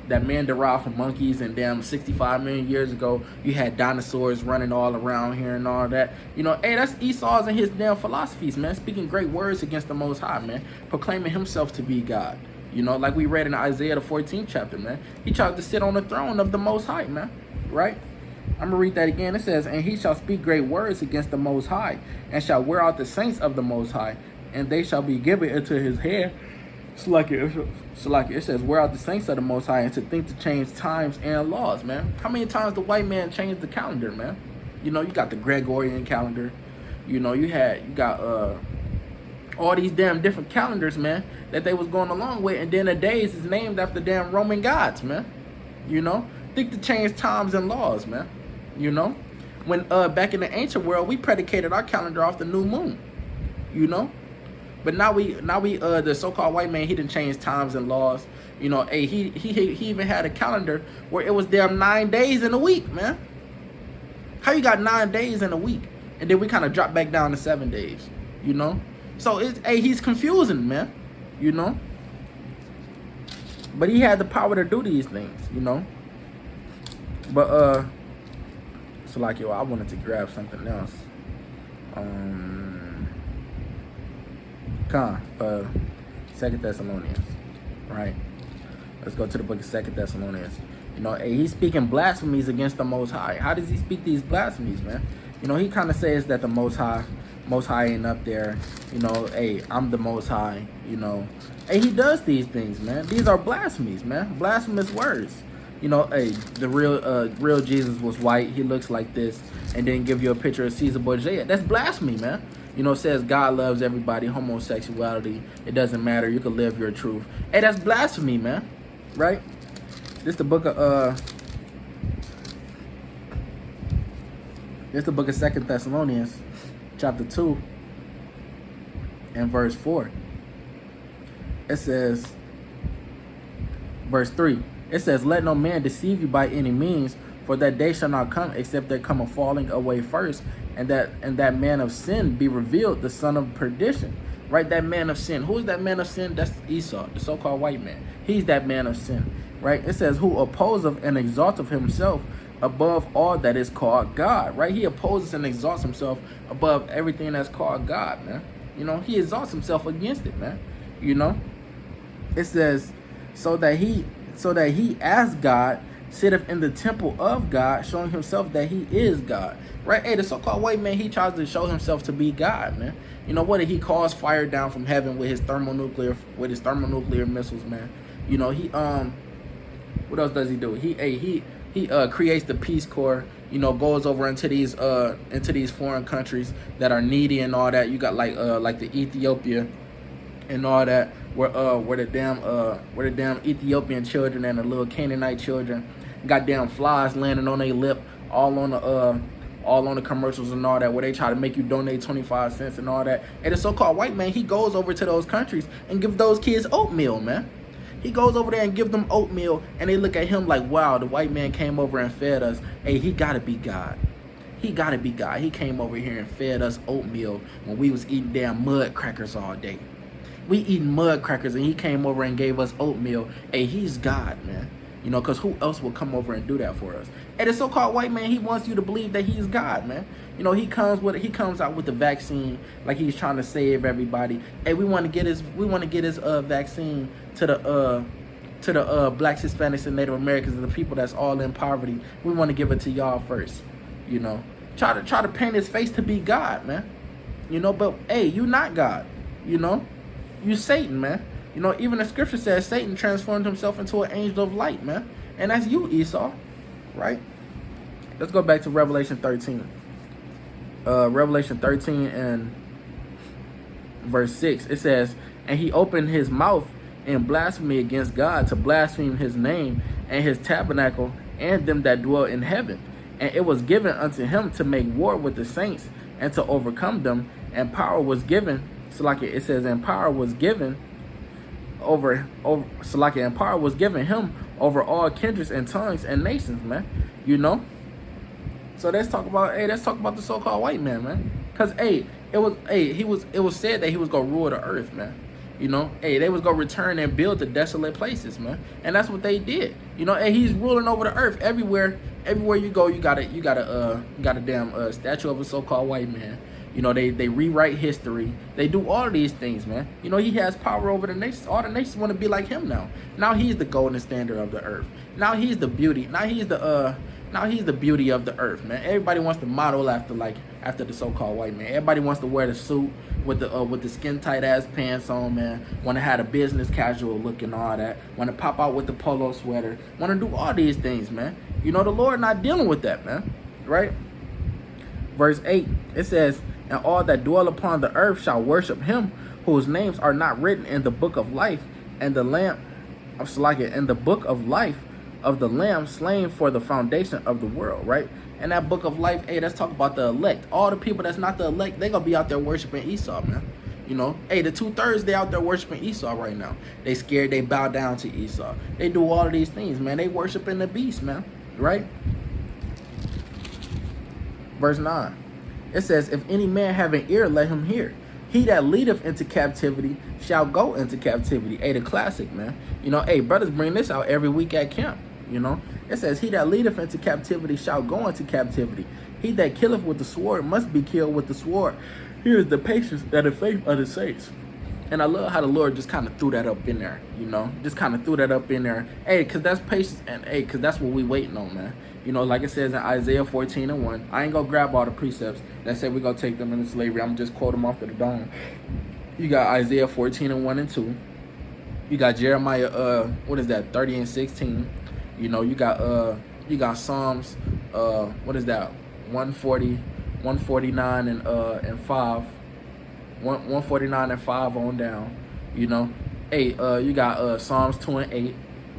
[SPEAKER 1] that man derived from monkeys, and damn 65 million years ago you had dinosaurs running all around here and all that. You know, hey, that's Esau's and his damn philosophies, man. Speaking great words against the Most High, man. Proclaiming himself to be God. You know, like we read in Isaiah the 14th chapter, man. He tried to sit on the throne of the Most High, man. Right? I'm gonna read that again. It says, and he shall speak great words against the Most High, and shall wear out the saints of the Most High, and they shall be given into his hand. It says, wear out the saints of the Most High, and to think to change times and laws, man. How many times the white man changed the calendar, man? You know, you got the Gregorian calendar. You know, you got all these damn different calendars, man, that they was going along with, and then the days is named after damn Roman gods, man. You know, think to change times and laws, man. You know, when back in the ancient world, we predicated our calendar off the new moon. You know. But now we the so-called white man, he didn't change times and laws. You know, hey, he even had a calendar where it was damn 9 days in a week, man. How you got 9 days in a week, and then we kind of drop back down to 7 days, you know? So it's, hey, he's confusing, man, you know? But he had the power to do these things, you know? But so like, yo, I wanted to grab something else. Second Thessalonians, right? Let's go to the book of Second Thessalonians. You know, hey, he's speaking blasphemies against the Most High. How does he speak these blasphemies, man? You know, he kind of says that the Most High ain't up there. You know, hey, I'm the Most High. You know, hey, he does these things, man. These are blasphemies, man. Blasphemous words. You know, hey, the real Jesus was white. He looks like this, and then give you a picture of Caesar Borgia. That's blasphemy, man. You know, it says God loves everybody, homosexuality, it doesn't matter, you can live your truth. Hey, that's blasphemy, man, right? This the book of Second Thessalonians, chapter 2, and verse 4. It says, verse 3, it says, let no man deceive you by any means, for that day shall not come except there come a falling away first, and that man of sin be revealed, the son of perdition. Right? That man of sin. Who is that man of sin? That's Esau, the so-called white man. He's that man of sin. Right? It says, who opposeth and exalteth himself above all that is called God. Right? He opposes and exalts himself above everything that's called God, man. You know, he exalts himself against it, man. You know? It says, so that he as God sitteth in the temple of God, showing himself that he is God. Right? Hey, the so-called white man, he tries to show himself to be God, man. You know what? He calls fire down from heaven with his thermonuclear missiles, man. You know, he what else does he do? He creates the Peace Corps. You know, goes over into these foreign countries that are needy and all that. You got like the Ethiopia and all that, where the damn Ethiopian children and the little Canaanite children got damn flies landing on their lip, all on the commercials and all that, where they try to make you donate 25 cents and all that. And the so-called white man, he goes over to those countries and give those kids oatmeal, man. He goes over there and give them oatmeal, and they look at him like, wow, the white man came over and fed us. Hey, he gotta be God. he gotta be God. He came over here and fed us oatmeal when we was eating damn mud crackers all day. We eating mud crackers and he came over and gave us oatmeal. Hey, he's God, man. You know, because who else will come over and do that for us? And the so-called white man, he wants you to believe that he's God, man. You know, he comes out with the vaccine like he's trying to save everybody. Hey, we want to get his vaccine to the blacks, Hispanics, and Native Americans, and the people that's all in poverty. We want to give it to y'all first. You know, try to paint his face to be God, man. You know, but hey, you not God. You know, you Satan, man. You know, even the scripture says Satan transformed himself into an angel of light, man. And that's you, Esau, right? Let's go back to Revelation 13. Revelation 13 and verse 6. It says, and he opened his mouth in blasphemy against God to blaspheme his name and his tabernacle and them that dwell in heaven. And it was given unto him to make war with the saints and to overcome them. And power was given. So like it says, and power was given and power was given him over all kindreds and tongues and nations, man. You know? So let's talk about the so-called white man. Cause it was said that he was gonna rule the earth, man. You know, they was gonna return and build the desolate places, man. And that's what they did. You know, he's ruling over the earth everywhere. Everywhere you go, you got a damn statue of a so-called white man. You know, they rewrite history. They do all of these things, man. You know, he has power over the nations. All the nations want to be like him now. Now he's the golden standard of the earth. Now he's the beauty. Now he's the beauty of the earth, man. Everybody wants to model after the so-called white man. Everybody wants to wear the suit with the skin tight ass pants on, man. Want to have a business casual look and all that. Want to pop out with the polo sweater. Want to do all these things, man. You know, the Lord not dealing with that, man. Right? Verse 8, it says, and all that dwell upon the earth shall worship him, whose names are not written in the book of life, and the Lamb of Salakia, in the book of life of the Lamb slain for the foundation of the world, right? And that book of life, let's talk about the elect. All the people that's not the elect, they gonna be out there worshiping Esau, man. You know, the 2/3 they out there worshiping Esau right now. They scared, they bow down to Esau. They do all of these things, man. They worshiping the beast, man, right? Verse 9. It says, if any man have an ear, let him hear. He that leadeth into captivity shall go into captivity. The classic, man. You know, brothers bring this out every week at camp. You know, it says, he that leadeth into captivity shall go into captivity. He that killeth with the sword must be killed with the sword. Here is the patience and the faith of the saints. And I love how the Lord just kind of threw that up in there, you know, just kind of threw that up in there. Because that's patience, and because that's what we waiting on, man. You know, like it says in Isaiah 14 and 1. I ain't going to grab all the precepts that say we're going to take them into slavery. I'm just quote them off to the dome. You got Isaiah 14 and 1 and 2. You got Jeremiah, 30 and 16. You know, you got Psalms, 140, 149 and 5. 149 and 5 on down. You know, you got Psalms 2 and 8.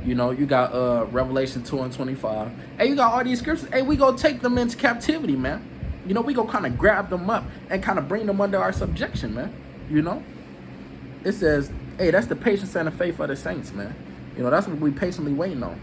[SPEAKER 1] You know, you got Revelation 2 and 25. You got all these scriptures. We gonna take them into captivity, man. You know, we gonna kind of grab them up and kind of bring them under our subjection, man. You know, it says, that's the patience and the faith of the saints, man. You know, that's what we patiently waiting on,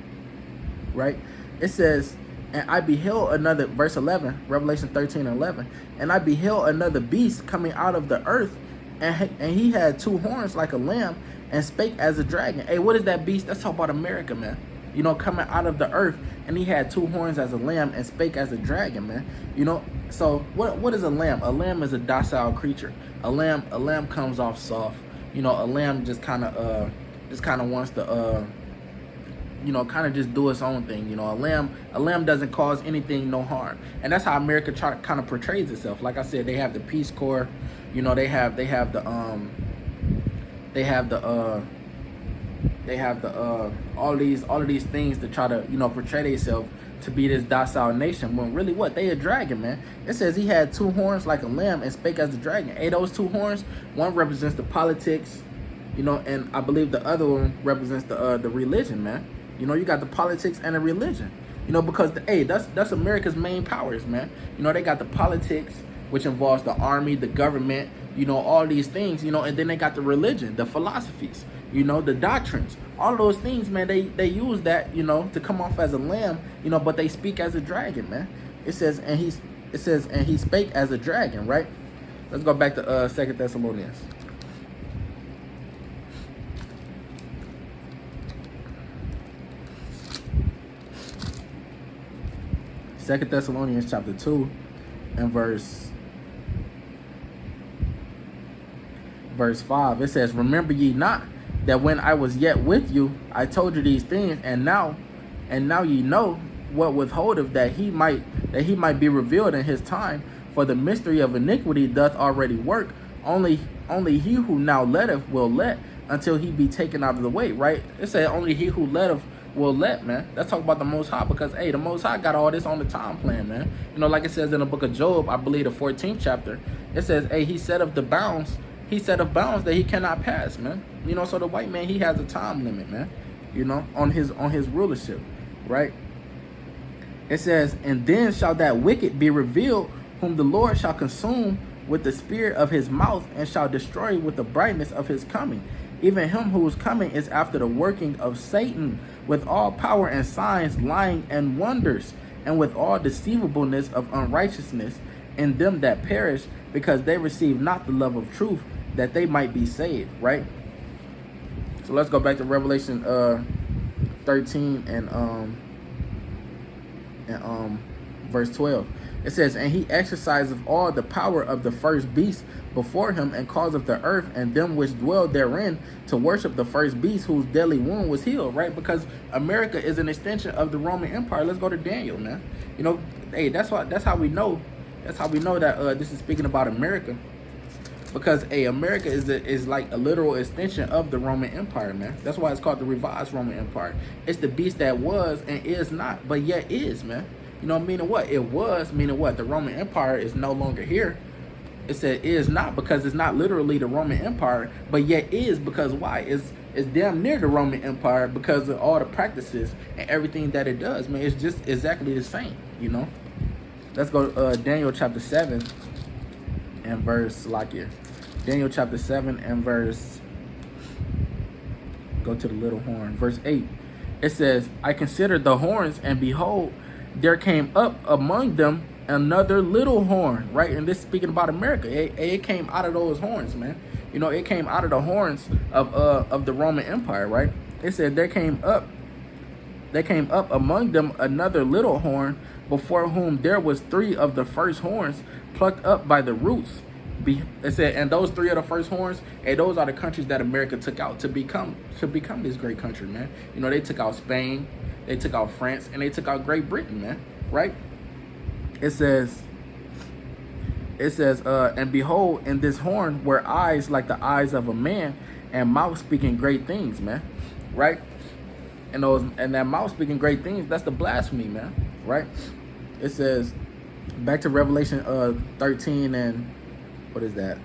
[SPEAKER 1] right? It says, and I beheld another, verse 11, Revelation 13 and 11, and I beheld another beast coming out of the earth, and he had 2 horns like a lamb, and spake as a dragon. What is that beast? That's talking about America, man. You know, coming out of the earth, and he had 2 horns as a lamb, and spake as a dragon, man. You know, so what is a lamb? A lamb is a docile creature. A lamb comes off soft. You know, a lamb just kind of wants to you know, kind of just do its own thing. You know, a lamb doesn't cause anything, no harm. And that's how America kind of portrays itself. Like I said, they have the Peace Corps. You know, they have all of these things to try to, you know, portray themselves to be this docile nation, when really what? They a dragon, man. It says he had 2 horns like a lamb and spake as a dragon. Those 2 horns, one represents the politics, you know, and I believe the other one represents the religion, man. You know, you got the politics and the religion, you know, because that's America's main powers, man. You know, they got the politics, which involves the army, the government, you know, all these things, you know, and then they got the religion, the philosophies, you know, the doctrines, all of those things, man. They use that, you know, to come off as a lamb, you know, but they speak as a dragon, man. It says, and It says, and he spake as a dragon, right? Let's go back to 2 Thessalonians. Second Thessalonians chapter 2 and verse 5. It says, remember ye not that when I was yet with you, I told you these things, and now ye know what withholdeth that he might be revealed in his time. For the mystery of iniquity doth already work. Only he who now letteth will let until he be taken out of the way. Right? It said only he who letteth will let, man. Let's talk about the Most High, because hey, the Most High got all this on the time plan, man. You know, like it says in the book of Job, I believe the 14th chapter. It says, hey, he set of bounds that he cannot pass, man. You know, so the white man, he has a time limit, man. You know, on his rulership, right? It says, and then shall that wicked be revealed, whom the Lord shall consume with the spirit of his mouth, and shall destroy with the brightness of his coming. Even him whose coming is after the working of Satan, with all power and signs, lying and wonders, and with all deceivableness of unrighteousness in them that perish, because they receive not the love of truth, that they might be saved. Right? So let's go back to Revelation 13 and verse 12. It says, and he exerciseth all the power of the first beast before him, and causeth the earth and them which dwell therein to worship the first beast, whose deadly wound was healed. Right? Because America is an extension of the Roman Empire. Let's go to Daniel, man. You know, hey, that's how we know that this is speaking about America. Because America is like a literal extension of the Roman Empire, man. That's why it's called the revised Roman Empire. It's the beast that was and is not, but yet is, man. You know, meaning what? It was, meaning what? The Roman Empire is no longer here. It said is not, because it's not literally the Roman Empire, but yet is, because why? It's damn near the Roman Empire because of all the practices and everything that it does, man. It's just exactly the same, you know. Let's go to Daniel chapter 7 and verse, Daniel chapter 7 and verse, go to the little horn, verse 8. It says, I considered the horns, and behold, there came up among them another little horn. Right? And this is speaking about America. It came out of those horns, man. You know, it came out of the horns of the Roman Empire, right? It said there came up among them another little horn, before whom there was 3 of the first horns plucked up by the roots. It said, and those 3 of the first horns, and those are the countries that America took out to become this great country, man. You know, they took out Spain, they took out France, and they took out Great Britain, man. Right? It says, and behold, in this horn were eyes like the eyes of a man, and mouth speaking great things, man. Right? And that mouth speaking great things, that's the blasphemy, man. Right? It says, back to Revelation 13 and what is that?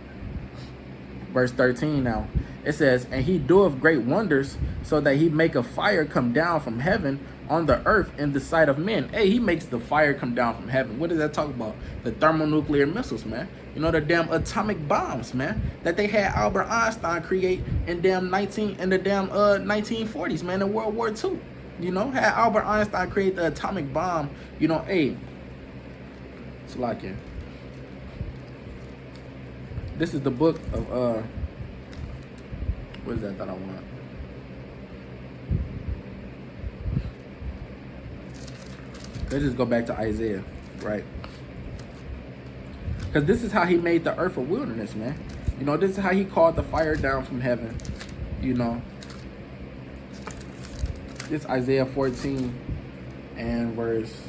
[SPEAKER 1] Verse 13 now. It says, and he doeth great wonders, so that he make a fire come down from heaven on the earth in the sight of men. Hey, he makes the fire come down from heaven. What does that talk about? The thermonuclear missiles, man. You know, the damn atomic bombs, man, that they had Albert Einstein create in the damn 1940s, man, in World War II. You know, had Albert Einstein create the atomic bomb. You know, hey, it's like it. This is the book of what is that I want? Let's just go back to Isaiah, right? Because this is how he made the earth a wilderness, man. You know, this is how he called the fire down from heaven. You know, this Isaiah 14 and verse.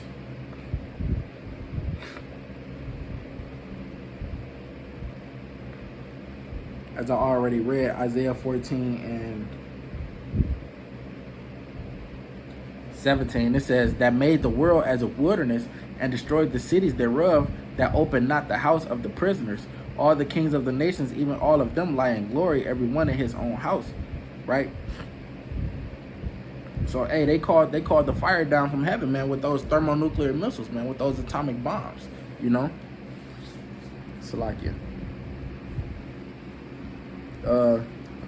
[SPEAKER 1] As I already read, Isaiah 14 and 17, it says, that made the world as a wilderness, and destroyed the cities thereof, that opened not the house of the prisoners. All the kings of the nations, even all of them, lie in glory, every one in his own house. Right? So, hey, they called the fire down from heaven, man, with those thermonuclear missiles, man, with those atomic bombs, you know? Salakia.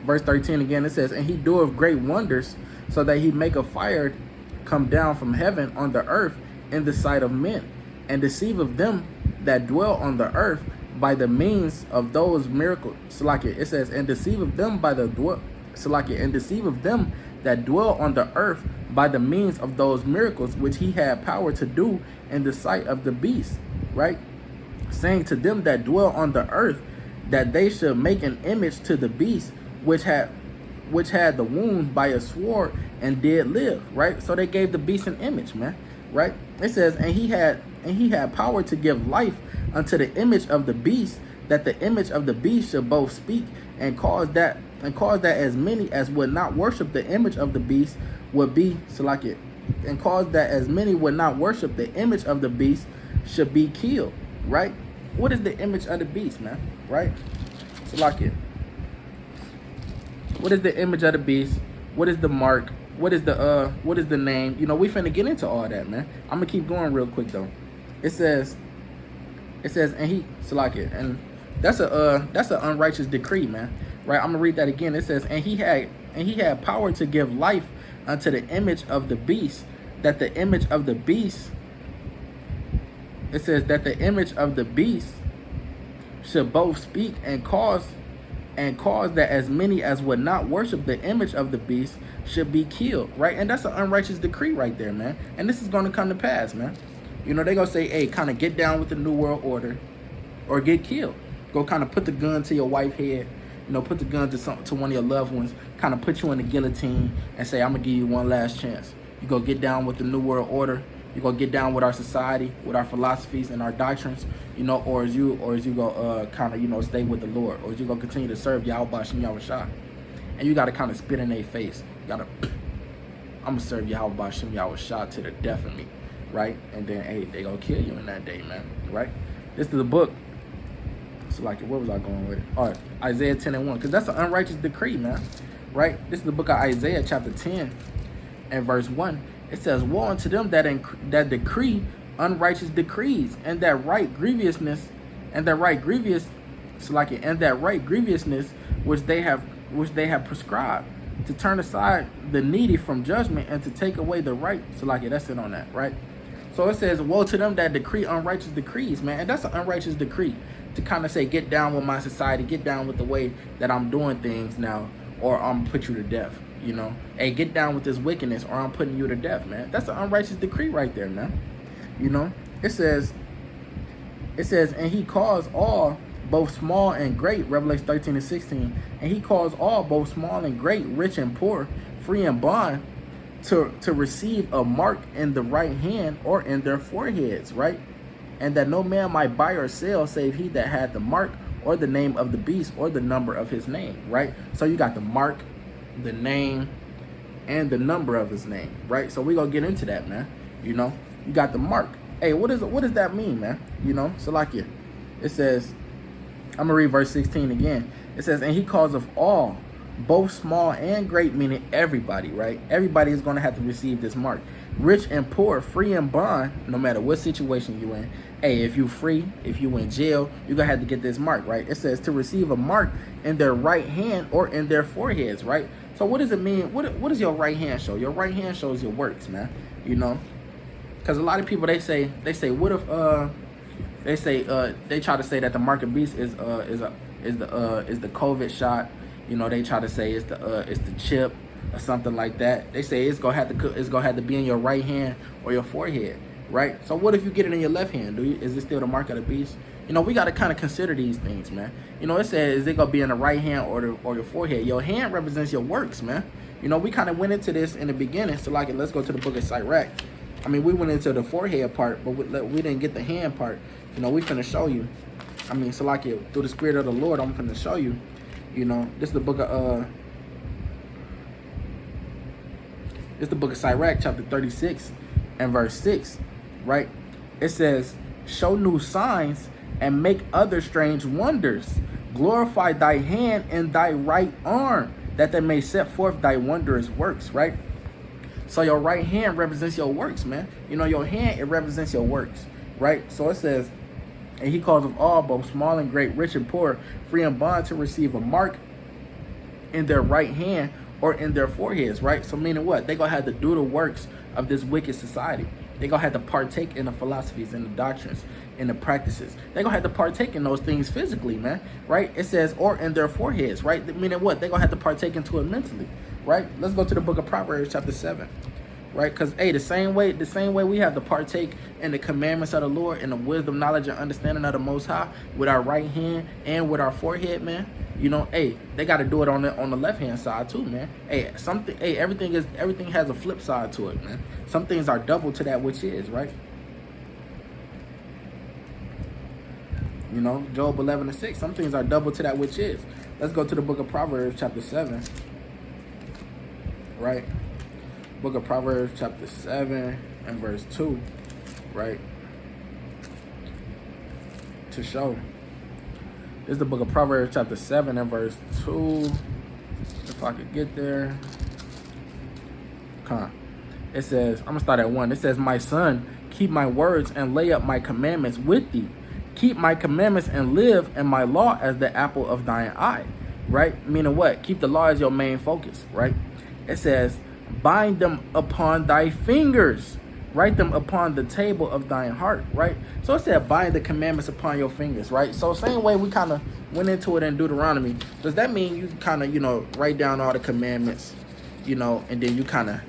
[SPEAKER 1] Verse 13 again, it says, and he doeth great wonders, so that he make a fire come down from heaven on the earth in the sight of men, and deceiveth them that dwell on the earth by the means of those miracles. Salakia, it says, and deceive of them by the Salakia, and deceive of them that dwell on the earth by the means of those miracles which he had power to do in the sight of the beast, right? Saying to them that dwell on the earth that they should make an image to the beast which had the wound by a sword and did live, right? So they gave the beast an image, man, right? It says, and he had power to give life unto the image of the beast, that the image of the beast should both speak and cause that as many as would not worship the image of the beast would be Salakia, and cause that as many would not worship the image of the beast should be killed, right? What is the image of the beast, man? Right? Salakia. What is the image of the beast? What is the mark? What is the name? You know, we finna get into all that, man. I'm gonna keep going real quick though. It says, and he Salakia, and that's an unrighteous decree, man. Right? I'm gonna read that again. It says, and he had power to give life unto the image of the beast, that the image of the beast, it says that the image of the beast should both speak and cause that as many as would not worship the image of the beast should be killed, right? And that's an unrighteous decree right there, man. And this is going to come to pass, man. You know, they gonna say, hey, kind of get down with the New World Order or get killed. Go kind of put the gun to your wife's head, you know, put the gun to one of your loved ones, kind of put you in the guillotine and say, I'm gonna give you one last chance. You go get down with the New World Order. You go get down with our society, with our philosophies and our doctrines, you know, or as you go kind of, you know, stay with the Lord, or as you go continue to serve Yahweh Shem Yahushua. And you got to kind of spit in their face. You got to, I'm going to serve Yahweh Shem Yahushua to the death of me, right? And then, hey, they going to kill you in that day, man, right? This is the book. So, like, where was I going with it? All right, Isaiah 10:1, because that's an unrighteous decree, man, right? This is the book of Isaiah, chapter 10, and verse 1. It says, woe unto them that decree unrighteous decrees, and that right grievousness, which they have prescribed, to turn aside the needy from judgment and to take away the right. So like that's it on that, right? So it says, woe to them that decree unrighteous decrees, man. And that's an unrighteous decree to kind of say, get down with my society, get down with the way that I'm doing things now, or I'm gonna put you to death. You know, hey, get down with this wickedness or I'm putting you to death, man. That's an unrighteous decree right there, man. You know, it says, and he calls all, both small and great, Revelation 13:16, and he calls all, both small and great, rich and poor, free and bond, to receive a mark in the right hand or in their foreheads, right? And that no man might buy or sell save he that had the mark or the name of the beast or the number of his name, right? So you got the mark, the name, and the number of his name, right? So we gonna get into that, man. You know, you got the mark. Hey, what does that mean, man? You know, so like it says, I'm gonna read verse 16 again. It says, and he calls of all, both small and great, meaning everybody, right? Everybody is gonna have to receive this mark. Rich and poor, free and bond, no matter what situation you're in. Hey, if you free, if you in jail, you're gonna have to get this mark, right? It says to receive a mark in their right hand or in their foreheads, right? So what does it mean? What does your right hand show? Your right hand shows your works, man. You know, because a lot of people they say what if they try to say that the mark of beast is the COVID shot. You know, they try to say it's the chip or something like that. They say it's gonna have to be in your right hand or your forehead, right? So what if you get it in your left hand? Is it still the mark of the beast? You know, we got to kind of consider these things, man. You know, it says, is it gonna be in the right hand or your forehead? Your hand represents your works, man. You know, we kind of went into this in the beginning. So like, let's go to the book of Sirach. I mean, we went into the forehead part, but we didn't get the hand part. You know, we finna show you. I mean, so like through the Spirit of the Lord, I'm finna show you. You know, this is the book of Sirach, chapter 36 and verse 6, right? It says, show new signs and make other strange wonders. Glorify thy hand and thy right arm, that they may set forth thy wondrous works, right? So your right hand represents your works, man. You know, your hand, it represents your works, right? So it says, and he calls of all, both small and great, rich and poor, free and bond, to receive a mark in their right hand or in their foreheads, right? So meaning what? They're going to have to do the works of this wicked society. They're going to have to partake in the philosophies and the doctrines and the practices. They're going to have to partake in those things physically, man, right? It says, or in their foreheads, right? Meaning what? They're going to have to partake into it mentally, right? Let's go to the book of Proverbs chapter 7. Right, because hey, the same way we have to partake in the commandments of the Lord and the wisdom, knowledge, and understanding of the Most High with our right hand and with our forehead, man. You know, hey, they got to do it on the left hand side too, man. Hey, everything has a flip side to it, man. Some things are double to that which is, right? You know, Job 11:6. Some things are double to that which is. Let's go to the book of Proverbs chapter 7. Right. Book of Proverbs chapter 7 and verse 2, right? To show. This is the book of Proverbs chapter 7 and verse 2. If I could get there. Come on. It says, I'm going to start at 1. It says, my son, keep my words and lay up my commandments with thee. Keep my commandments and live, and my law as the apple of thine eye. Right? Meaning what? Keep the law as your main focus, right? It says, bind them upon thy fingers, write them upon the table of thine heart, right? So it said bind the commandments upon your fingers, right? So same way we kind of went into it in Deuteronomy. Does that mean you kind of, you know, write down all the commandments, you know, and then you kind of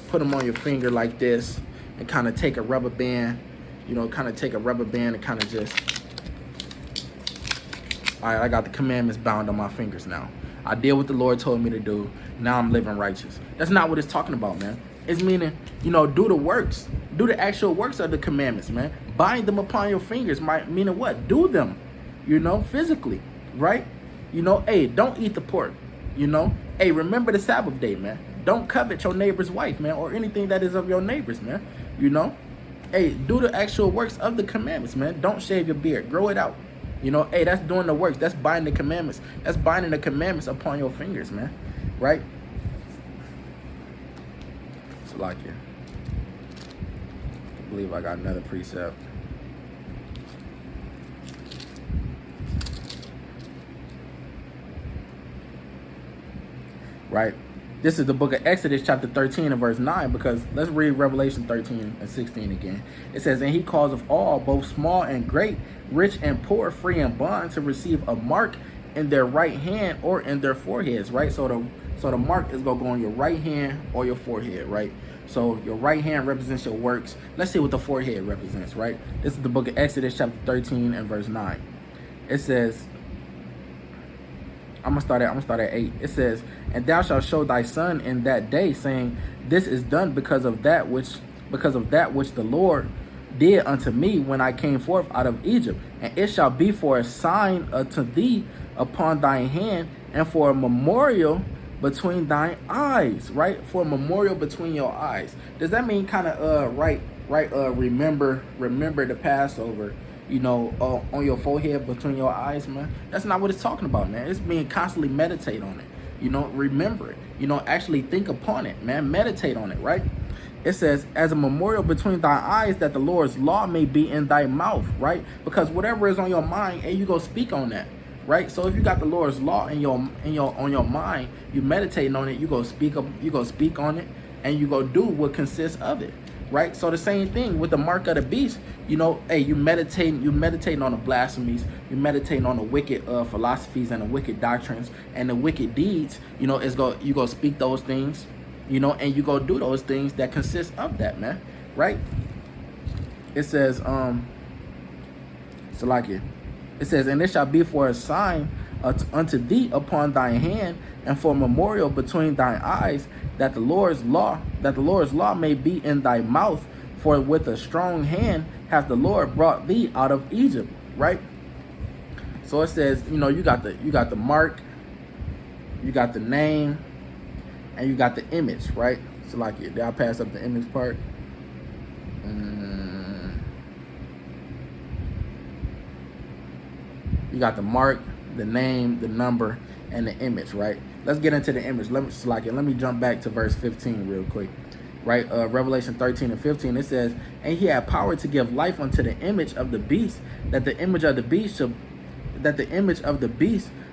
[SPEAKER 1] put them on your finger like this and kind of take a rubber band, you know, kind of take a rubber band and kind of just, all right, I got the commandments bound on my fingers now. I did what the Lord told me to do. Now I'm living righteous. That's not what it's talking about, man. It's meaning, you know, do the works. Do the actual works of the commandments, man. Bind them upon your fingers. Meaning what? Do them, you know, physically, right? You know, hey, don't eat the pork, you know. Hey, remember the Sabbath day, man. Don't covet your neighbor's wife, man, or anything that is of your neighbor's, man. You know, hey, do the actual works of the commandments, man. Don't shave your beard. Grow it out. You know, hey, that's doing the works. That's binding the commandments. That's binding the commandments upon your fingers, man. Right? So like it. I believe I got another precept. Right? This is the book of Exodus chapter 13 and verse 9, because let's read Revelation 13 and 16 again. It says, and he calls of all, both small and great, rich and poor, free and bond, to receive a mark in their right hand or in their foreheads, right? So the mark is going to go on your right hand or your forehead, right? So your right hand represents your works. Let's see what the forehead represents, right? This is the book of Exodus chapter 13 and verse 9. It says, I'm gonna start at 8. It says, and thou shalt show thy son in that day, saying, this is done because of that which the Lord did unto me when I came forth out of Egypt. And it shall be for a sign unto thee upon thine hand, and for a memorial between thine eyes, right? For a memorial between your eyes. Does that mean kind of remember the Passover, you know, on your forehead between your eyes, man? That's not what it's talking about, man. It's being constantly meditate on it, you know, remember it, you know, actually think upon it, man. Meditate on it, right? It says, as a memorial between thy eyes, that the Lord's law may be in thy mouth, right? Because whatever is on your mind, and you go speak on that, right? So if you got the Lord's law on your mind, you meditating on it, you go speak on it, and you go do what consists of it, right? So the same thing with the mark of the beast, you know, hey, you meditating on the blasphemies, you meditating on the wicked philosophies and the wicked doctrines and the wicked deeds, you know, you go speak those things, you know, and you go do those things that consist of that, man, right? It says, it says, and it shall be for a sign unto thee upon thine hand, and for a memorial between thine eyes, that the Lord's law may be in thy mouth. For with a strong hand hath the Lord brought thee out of Egypt, right? So it says, you know, you got the mark, you got the name, and you got the image, right? So like, did I pass up the image part? You got the mark, the name, the number, and the image, right? Let's get into the image. Let me jump back to verse 15 real quick, right? Revelation 13 and 15, it says, and he had power to give life unto the image of the beast, that the image of the beast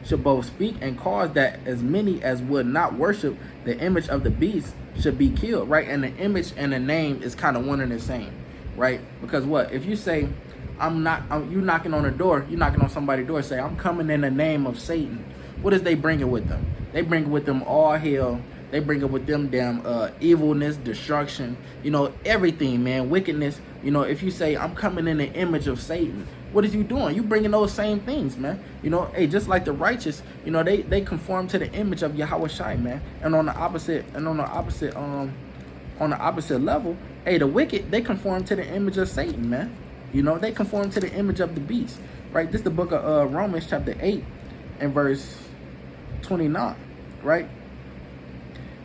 [SPEAKER 1] should both speak and cause that as many as would not worship the image of the beast should be killed, right? And the image and the name is kind of one and the same, right? Because what if you say you knocking on a door, you knocking on somebody's door, say I'm coming in the name of Satan. What is they bringing with them? They bring with them all hell. They bring it with them damn evilness, destruction, everything, man, wickedness. If you say I'm coming in the image of Satan, what is you doing? You bringing those same things, man. Hey, just like the righteous, they conform to the image of Yahweh Shai, man. And on the opposite level, hey, the wicked, they conform to the image of Satan, man. They conform to the image of the beast, right? This is the book of Romans chapter 8 and verse 29, right?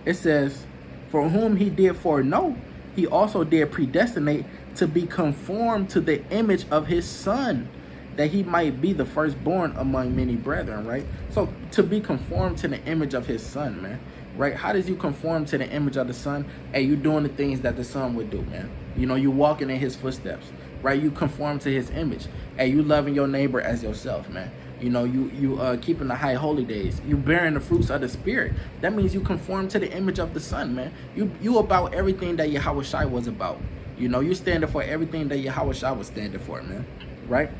[SPEAKER 1] It says, for whom he did foreknow, he also did predestinate to be conformed to the image of his son, that he might be the firstborn among many brethren, right? So to be conformed to the image of his son, man, right? How does you conform to the image of the son? Hey, you doing the things that the son would do, man. You walking in his footsteps, right? You conform to his image. Hey, you loving your neighbor as yourself, man. You keeping the high holy days. You bearing the fruits of the spirit. That means you conform to the image of the son, man. You about everything that Yahweh Shai was about. You standing for everything that Yahweh Shai was standing for, man. Right?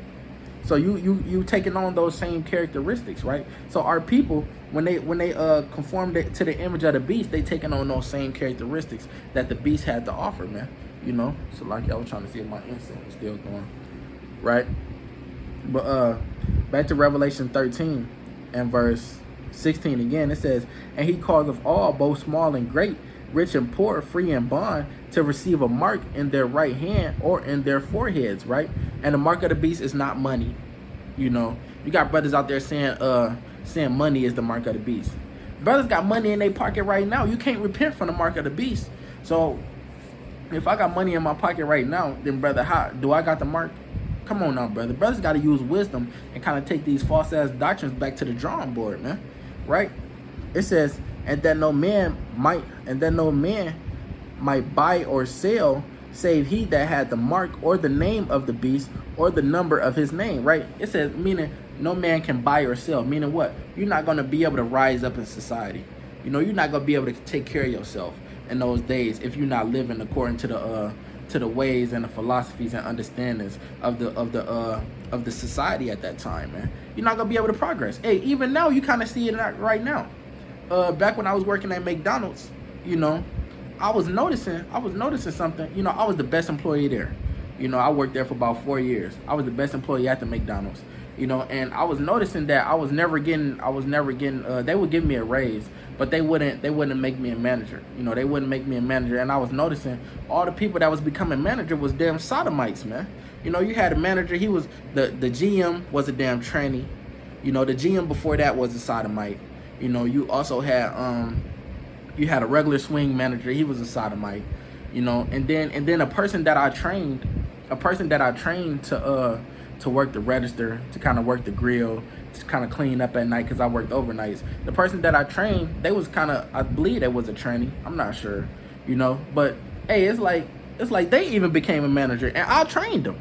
[SPEAKER 1] So you taking on those same characteristics, right? So our people, when they conform to the image of the beast, they taking on those same characteristics that the beast had to offer, man. So like I was trying to see if my incense is still going, right? But back to Revelation 13 and verse 16 again, it says, and he causeth all, both small and great, rich and poor, free and bond, to receive a mark in their right hand or in their foreheads, right? And the mark of the beast is not money. You got brothers out there saying money is the mark of the beast. Brothers got money in their pocket right now. You can't repent from the mark of the beast. So if I got money in my pocket right now, then brother, how do I got the mark? Come on now, brother. Brothers got to use wisdom and kind of take these false ass doctrines back to the drawing board, man. Right? It says, and that no man might buy or sell, save he that had the mark or the name of the beast or the number of his name. Right? It says, meaning no man can buy or sell. Meaning what? You're not going to be able to rise up in society. You're not going to be able to take care of yourself in those days if you're not living according to the ways and the philosophies and understandings of the society at that time, man. You're not gonna be able to progress. Hey, even now you kind of see it right now. Back when I was working at McDonald's, I was noticing something. I was the best employee there. I worked there for about 4 years. I was the best employee at the McDonald's. And I was noticing that I was never getting. They would give me a raise, but they wouldn't make me a manager. They wouldn't make me a manager. And I was noticing all the people that was becoming manager was damn sodomites, man. You had a manager. He was the GM was a damn tranny. The GM before that was a sodomite. You also had you had a regular swing manager. He was a sodomite. And then a person that I trained to work the register, to kind of work the grill, to kind of clean up at night because I worked overnights. The person that I trained, they was kind of, I believe they was a trainee. I'm not sure, But hey, it's like they even became a manager, and I trained them,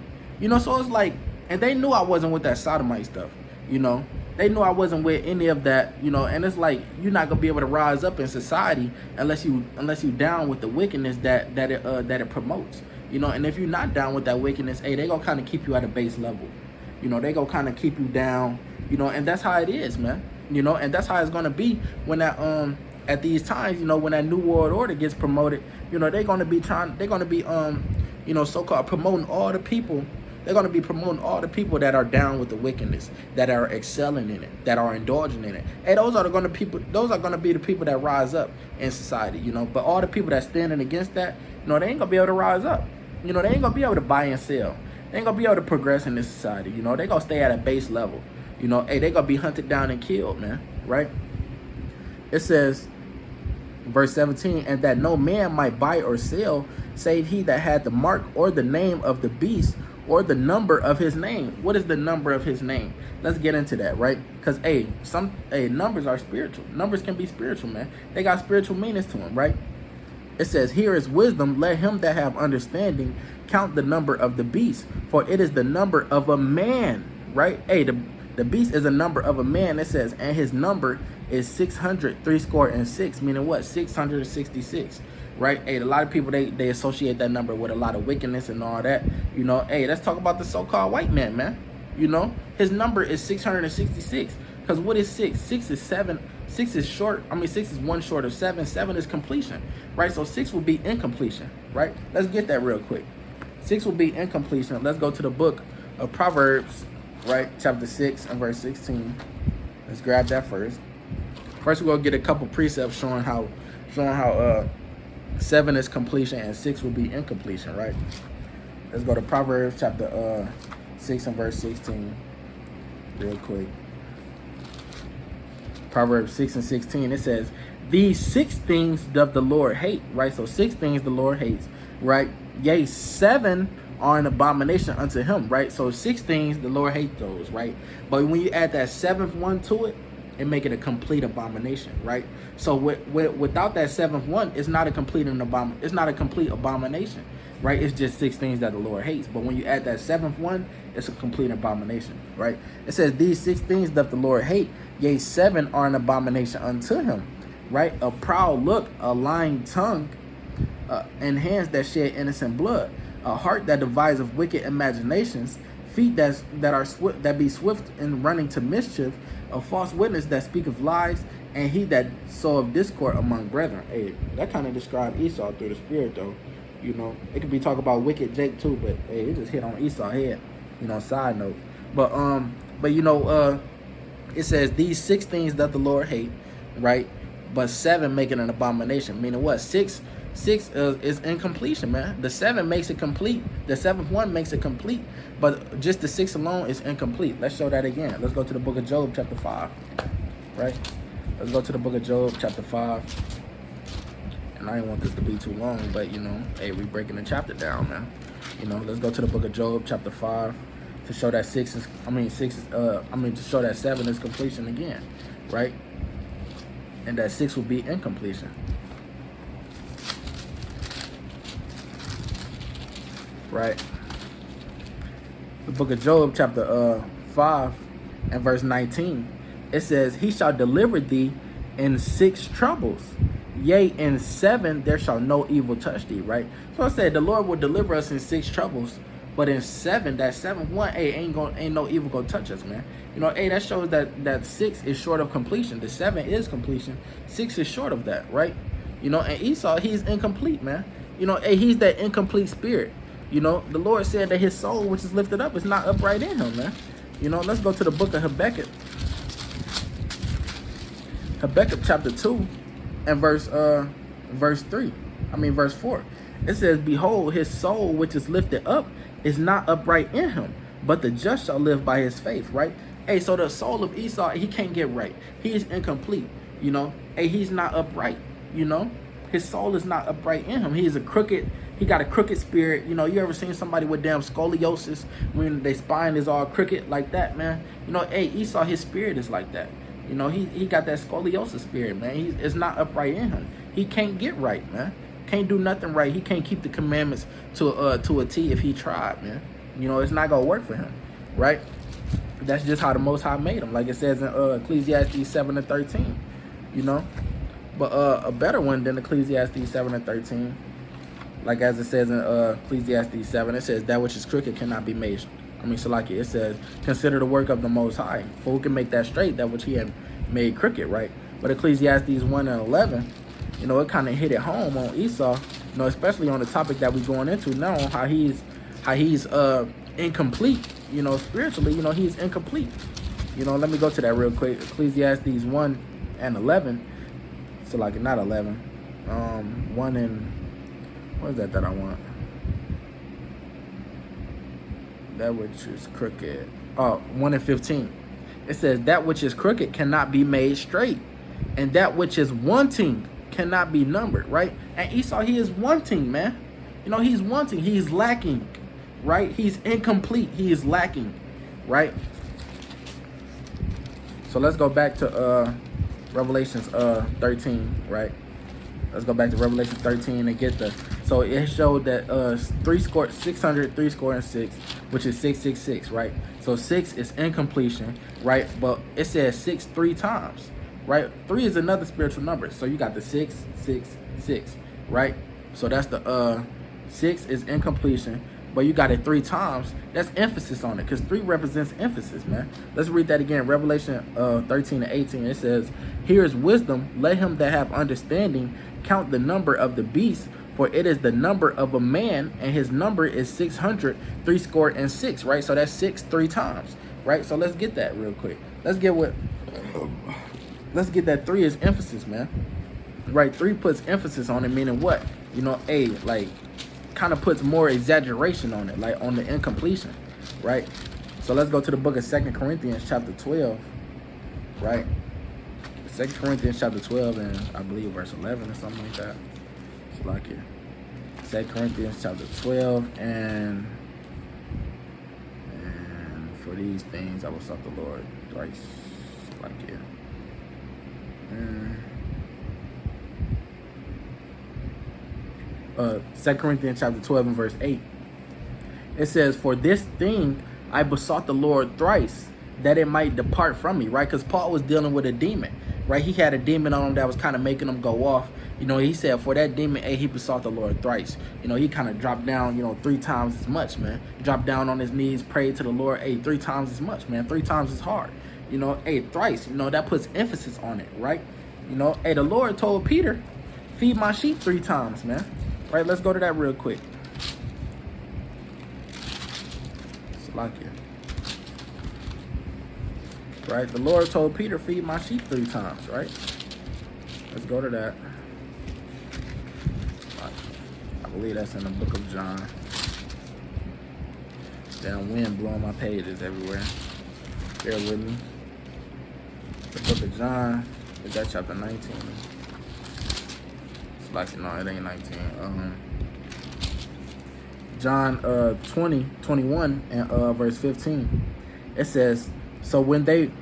[SPEAKER 1] So it's like, and they knew I wasn't with that sodomite stuff, They knew I wasn't with any of that, And it's like you're not gonna be able to rise up in society unless you down with the wickedness that it promotes. And if you're not down with that wickedness, hey, they gonna kind of keep you at a base level. They gonna kind of keep you down, and that's how it is, man. And that's how it's gonna be when that at these times, when that new world order gets promoted, they're gonna be so-called promoting all the people. They're going to be promoting all the people that are down with the wickedness, that are excelling in it, that are indulging in it. Hey, those are going to be the people that rise up in society, But all the people that standing against that, they ain't going to be able to rise up. They ain't going to be able to buy and sell. They ain't going to be able to progress in this society, They going to stay at a base level. Hey, they going to be hunted down and killed, man, right? It says, verse 17, and that no man might buy or sell, save he that had the mark or the name of the beast, or the number of his name. What is the number of his name? Let's get into that, right? Because numbers are spiritual. Numbers can be spiritual, man. They got spiritual meanings to them, right? It says, here is wisdom, let him that have understanding count the number of the beast, for it is the number of a man, right? Hey, the beast is a number of a man. It says, and his number is 600, 66, meaning what? 666. right? Hey, a lot of people, they associate that number with a lot of wickedness and all that. You know, hey, let's talk about the so-called white man, man. You know, his number is 666. Because what is 6? 6 is 7. 6 is short. I mean, 6 is 1 short of 7. 7 is completion, right? So 6 will be incompletion, right? Let's get that real quick. 6 will be incompletion. Let's go to the book of Proverbs, right? Chapter 6 and verse 16. Let's grab that first. First, we're gonna get a couple precepts showing how 7 is completion and 6 will be incompletion, right? Let's go to Proverbs chapter 6 and verse 16 real quick. Proverbs 6 and 16, it says, these 6 things doth the Lord hate, right? So 6 things the Lord hates, right? Yea, 7 are an abomination unto him, right? So 6 things the Lord hates those, right? But when you add that 7th one to it, it make it a complete abomination, right? So without that 7th one, it's not a complete abomination, right? It's just 6 things that the Lord hates. But when you add that 7th one, it's a complete abomination, right? It says, these 6 things doth the Lord hate, yea, 7 are an abomination unto him, right? A proud look, a lying tongue, and hands that shed innocent blood, a heart that deviseth wicked imaginations, feet that be swift in running to mischief, a false witness that speaketh lies, and he that soweth discord among brethren. Hey, that kind of describes Esau through the spirit, though. You know, it could be talking about wicked Jake too, but hey, it just hit on Esau's head. You know, side note. But you know, it says these 6 things that the Lord hate, right? But 7 make it an abomination. Meaning what? 6 is incompletion, man. The 7 makes it complete. The 7th one makes it complete. But just the 6 alone is incomplete. Let's show that again. Let's go to the book of Job, chapter 5. Right? Let's go to the book of Job, chapter 5. And I didn't want this to be too long, but you know, hey, we breaking the chapter down, man. You know, let's go to the book of Job, chapter 5, to show that to show that 7 is completion again, right? And that 6 will be incompletion. Right? The book of Job, chapter 5 and verse 19, it says, he shall deliver thee in 6 troubles. Yea, in 7 there shall no evil touch thee, right? So I said the Lord will deliver us in 6 troubles, but in 7, that 7th one, hey, ain't no evil gonna touch us, man. You know, hey, that shows that 6 is short of completion. The 7 is completion. 6 is short of that, right? You know, and Esau, he's incomplete, man. You know, hey, he's that incomplete spirit. You know, the Lord said that his soul, which is lifted up, is not upright in him, man. You know, let's go to the book of Habakkuk. Habakkuk chapter 2 and verse 4. It says, behold, his soul which is lifted up is not upright in him, but the just shall live by his faith, right? Hey, so the soul of Esau, he can't get right. He is incomplete, you know. Hey, he's not upright, you know. His soul is not upright in him. He got a crooked spirit. You know, you ever seen somebody with damn scoliosis when their spine is all crooked like that, man? You know, hey, Esau, his spirit is like that. You know, he got that scoliosis spirit, man. It's not upright in him. He can't get right, man. Can't do nothing right. He can't keep the commandments to a T if he tried, man. You know, it's not gonna work for him, right? That's just how the Most High made him, like it says in Ecclesiastes 7 and 13. You know, but a better one than Ecclesiastes 7 and 13, like as it says in Ecclesiastes 7, it says that which is crooked cannot be made. So like it says, consider the work of the Most High, for who can make that straight, that which he had made crooked, right? But Ecclesiastes 1 and 11, you know, it kind of hit it home on Esau, you know, especially on the topic that we're going into now, on how he's incomplete, you know, spiritually, you know, he's incomplete. You know, let me go to that real quick. Ecclesiastes 1 and 11. So like not 11. 1 and what is that I want? That which is crooked. 1 and 15. It says, that which is crooked cannot be made straight, and that which is wanting cannot be numbered, right? And Esau, he is wanting, man. You know, he's wanting. He's lacking, right? He's incomplete. He is lacking, right? So let's go back to Revelations 13, right? Let's go back to Revelation 13 and get so it showed that 606, which is 666, right? So 6 is incompletion, right? But it says 6 3 times, right? 3 is another spiritual number. So you got the 666, right? So that's the 6 is incompletion, but you got it 3 times. That's emphasis on it, because 3 represents emphasis, man. Let's read that again. Revelation 13 and 18. It says, "Here is wisdom. Let him that have understanding count the number of the beast, for it is the number of a man, and his number is 600, 66." Right? So that's 6 3 times. Right? So let's get that real quick. Let's get that 3 is emphasis, man. Right? 3 puts emphasis on it, meaning what? You know, like kind of puts more exaggeration on it, like on the incompletion, right? So let's go to the book of 2 Corinthians chapter 12, right? 2 Corinthians chapter 12 and I believe verse 11 or something like that. It's like here. 2 Corinthians chapter 12 and for these things I will sought the Lord thrice. Like here. 2 Corinthians chapter 12 and verse 8. It says, "For this thing I besought the Lord thrice, that it might depart from me." Right? Because Paul was dealing with a demon. Right? He had a demon on him that was kind of making him go off. You know, he said for that demon, he besought the Lord thrice. You know, he kind of dropped down, 3 times as much, man. Dropped down on his knees, prayed to the Lord, 3 times as much, man. 3 times as hard. You know, thrice, that puts emphasis on it, right? You know, the Lord told Peter, "Feed my sheep 3 times, man." Right, let's go to that real quick. Salakia. Right, the Lord told Peter, "Feed my sheep 3 times," right? Let's go to that. I believe that's in the book of John. Damn wind blowing my pages everywhere. Bear with me. The book of John, is that chapter 19? Like, no, it ain't 19. John 20, 21 and verse 15. It says, so when they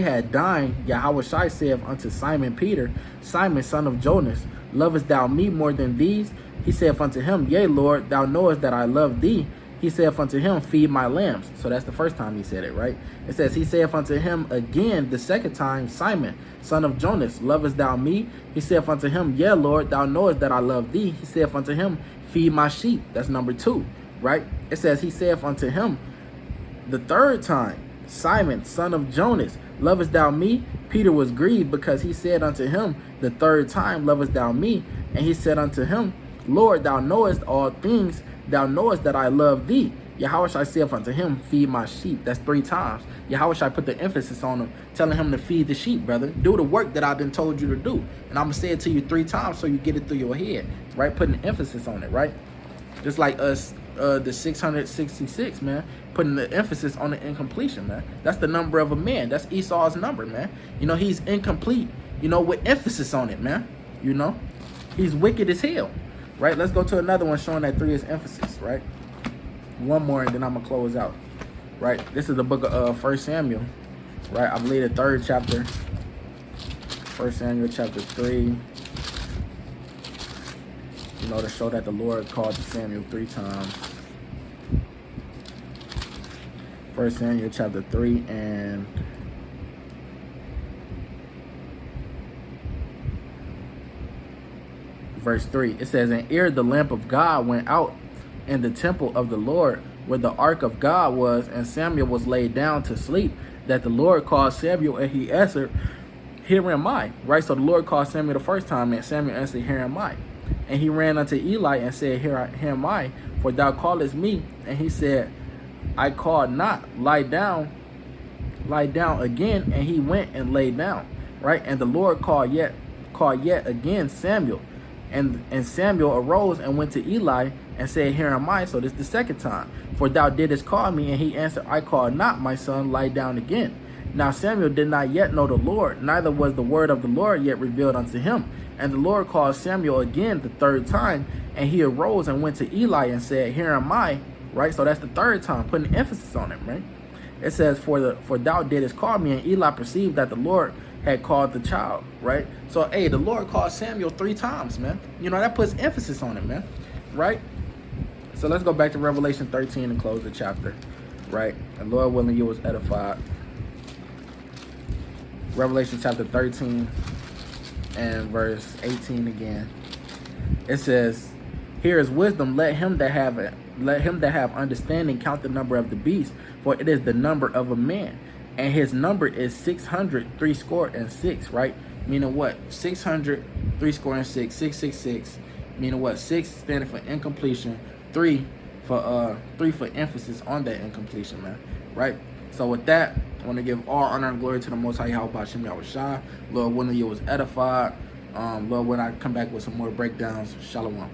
[SPEAKER 1] had dined, Yahushua said unto Simon Peter, "Simon, son of Jonas, lovest thou me more than these?" He said unto him, "Yea, Lord, thou knowest that I love thee." He saith unto him, "Feed my lambs." So that's the first time he said it, right? It says, he saith unto him again the second time, "Simon, son of Jonas, lovest thou me?" He saith unto him, "Yea, Lord, thou knowest that I love thee." He saith unto him, "Feed my sheep." That's number 2, right? It says, he saith unto him the third time, "Simon, son of Jonas, lovest thou me?" Peter was grieved because he said unto him the third time, "Lovest thou me?" And he said unto him, "Lord, thou knowest all things. Thou knowest that I love thee." Yahushua saith unto him, "Feed my sheep." That's 3 times. Yahushua put the emphasis on him, telling him to feed the sheep, brother. Do the work that I've been told you to do. And I'm going to say it to you 3 times so you get it through your head, right? Putting emphasis on it, right? Just like us, the 666, man, putting the emphasis on the incompletion, man. That's the number of a man. That's Esau's number, man. He's incomplete, with emphasis on it, man. He's wicked as hell. Right, let's go to another one showing that 3 is emphasis, right? One more and then I'm going to close out, right? This is the book of 1 Samuel, right? I believe the 3rd chapter, 1 Samuel chapter 3, to show that the Lord called to Samuel 3 times. 1 Samuel chapter 3 and verse 3, it says, "And ere the lamp of God went out in the temple of the Lord, where the ark of God was, and Samuel was laid down to sleep, that the Lord called Samuel, and he answered, Here am I." Right? So the Lord called Samuel the first time, and Samuel answered, "Here am I." And he ran unto Eli and said, Here am I, for thou callest me." And he said, "I called not, lie down again." And he went and lay down. Right? And the Lord called yet again Samuel. And Samuel arose and went to Eli and said, "Here am I." So this is the second time. "For thou didst call me." And he answered, "I called not, my son, lie down again." Now Samuel did not yet know the Lord, neither was the word of the Lord yet revealed unto him. And the Lord called Samuel again the 3rd time, and he arose and went to Eli and said, "Here am I." Right? So that's the 3rd time, putting emphasis on it, right? It says, for thou didst call me, and Eli perceived that the Lord had called the child, right? So, the Lord called Samuel 3 times, man. That puts emphasis on it, man, right? So let's go back to Revelation 13 and close the chapter, right? And Lord willing, you was edified. Revelation chapter 13 and verse 18 again. It says, "Here is wisdom. Let him that have understanding count the number of the beast, for it is the number of a man, and his number is 600 right? Meaning what? 600 6 666. Meaning what? 6 standing for incompletion, 3 for emphasis on that incompletion, man. Right? So with that, I want to give all honor and glory to the Most High Yahweh B'Shem Yahushua. Lord willing, you was edified. Lord, when I come back with some more breakdowns, shalom.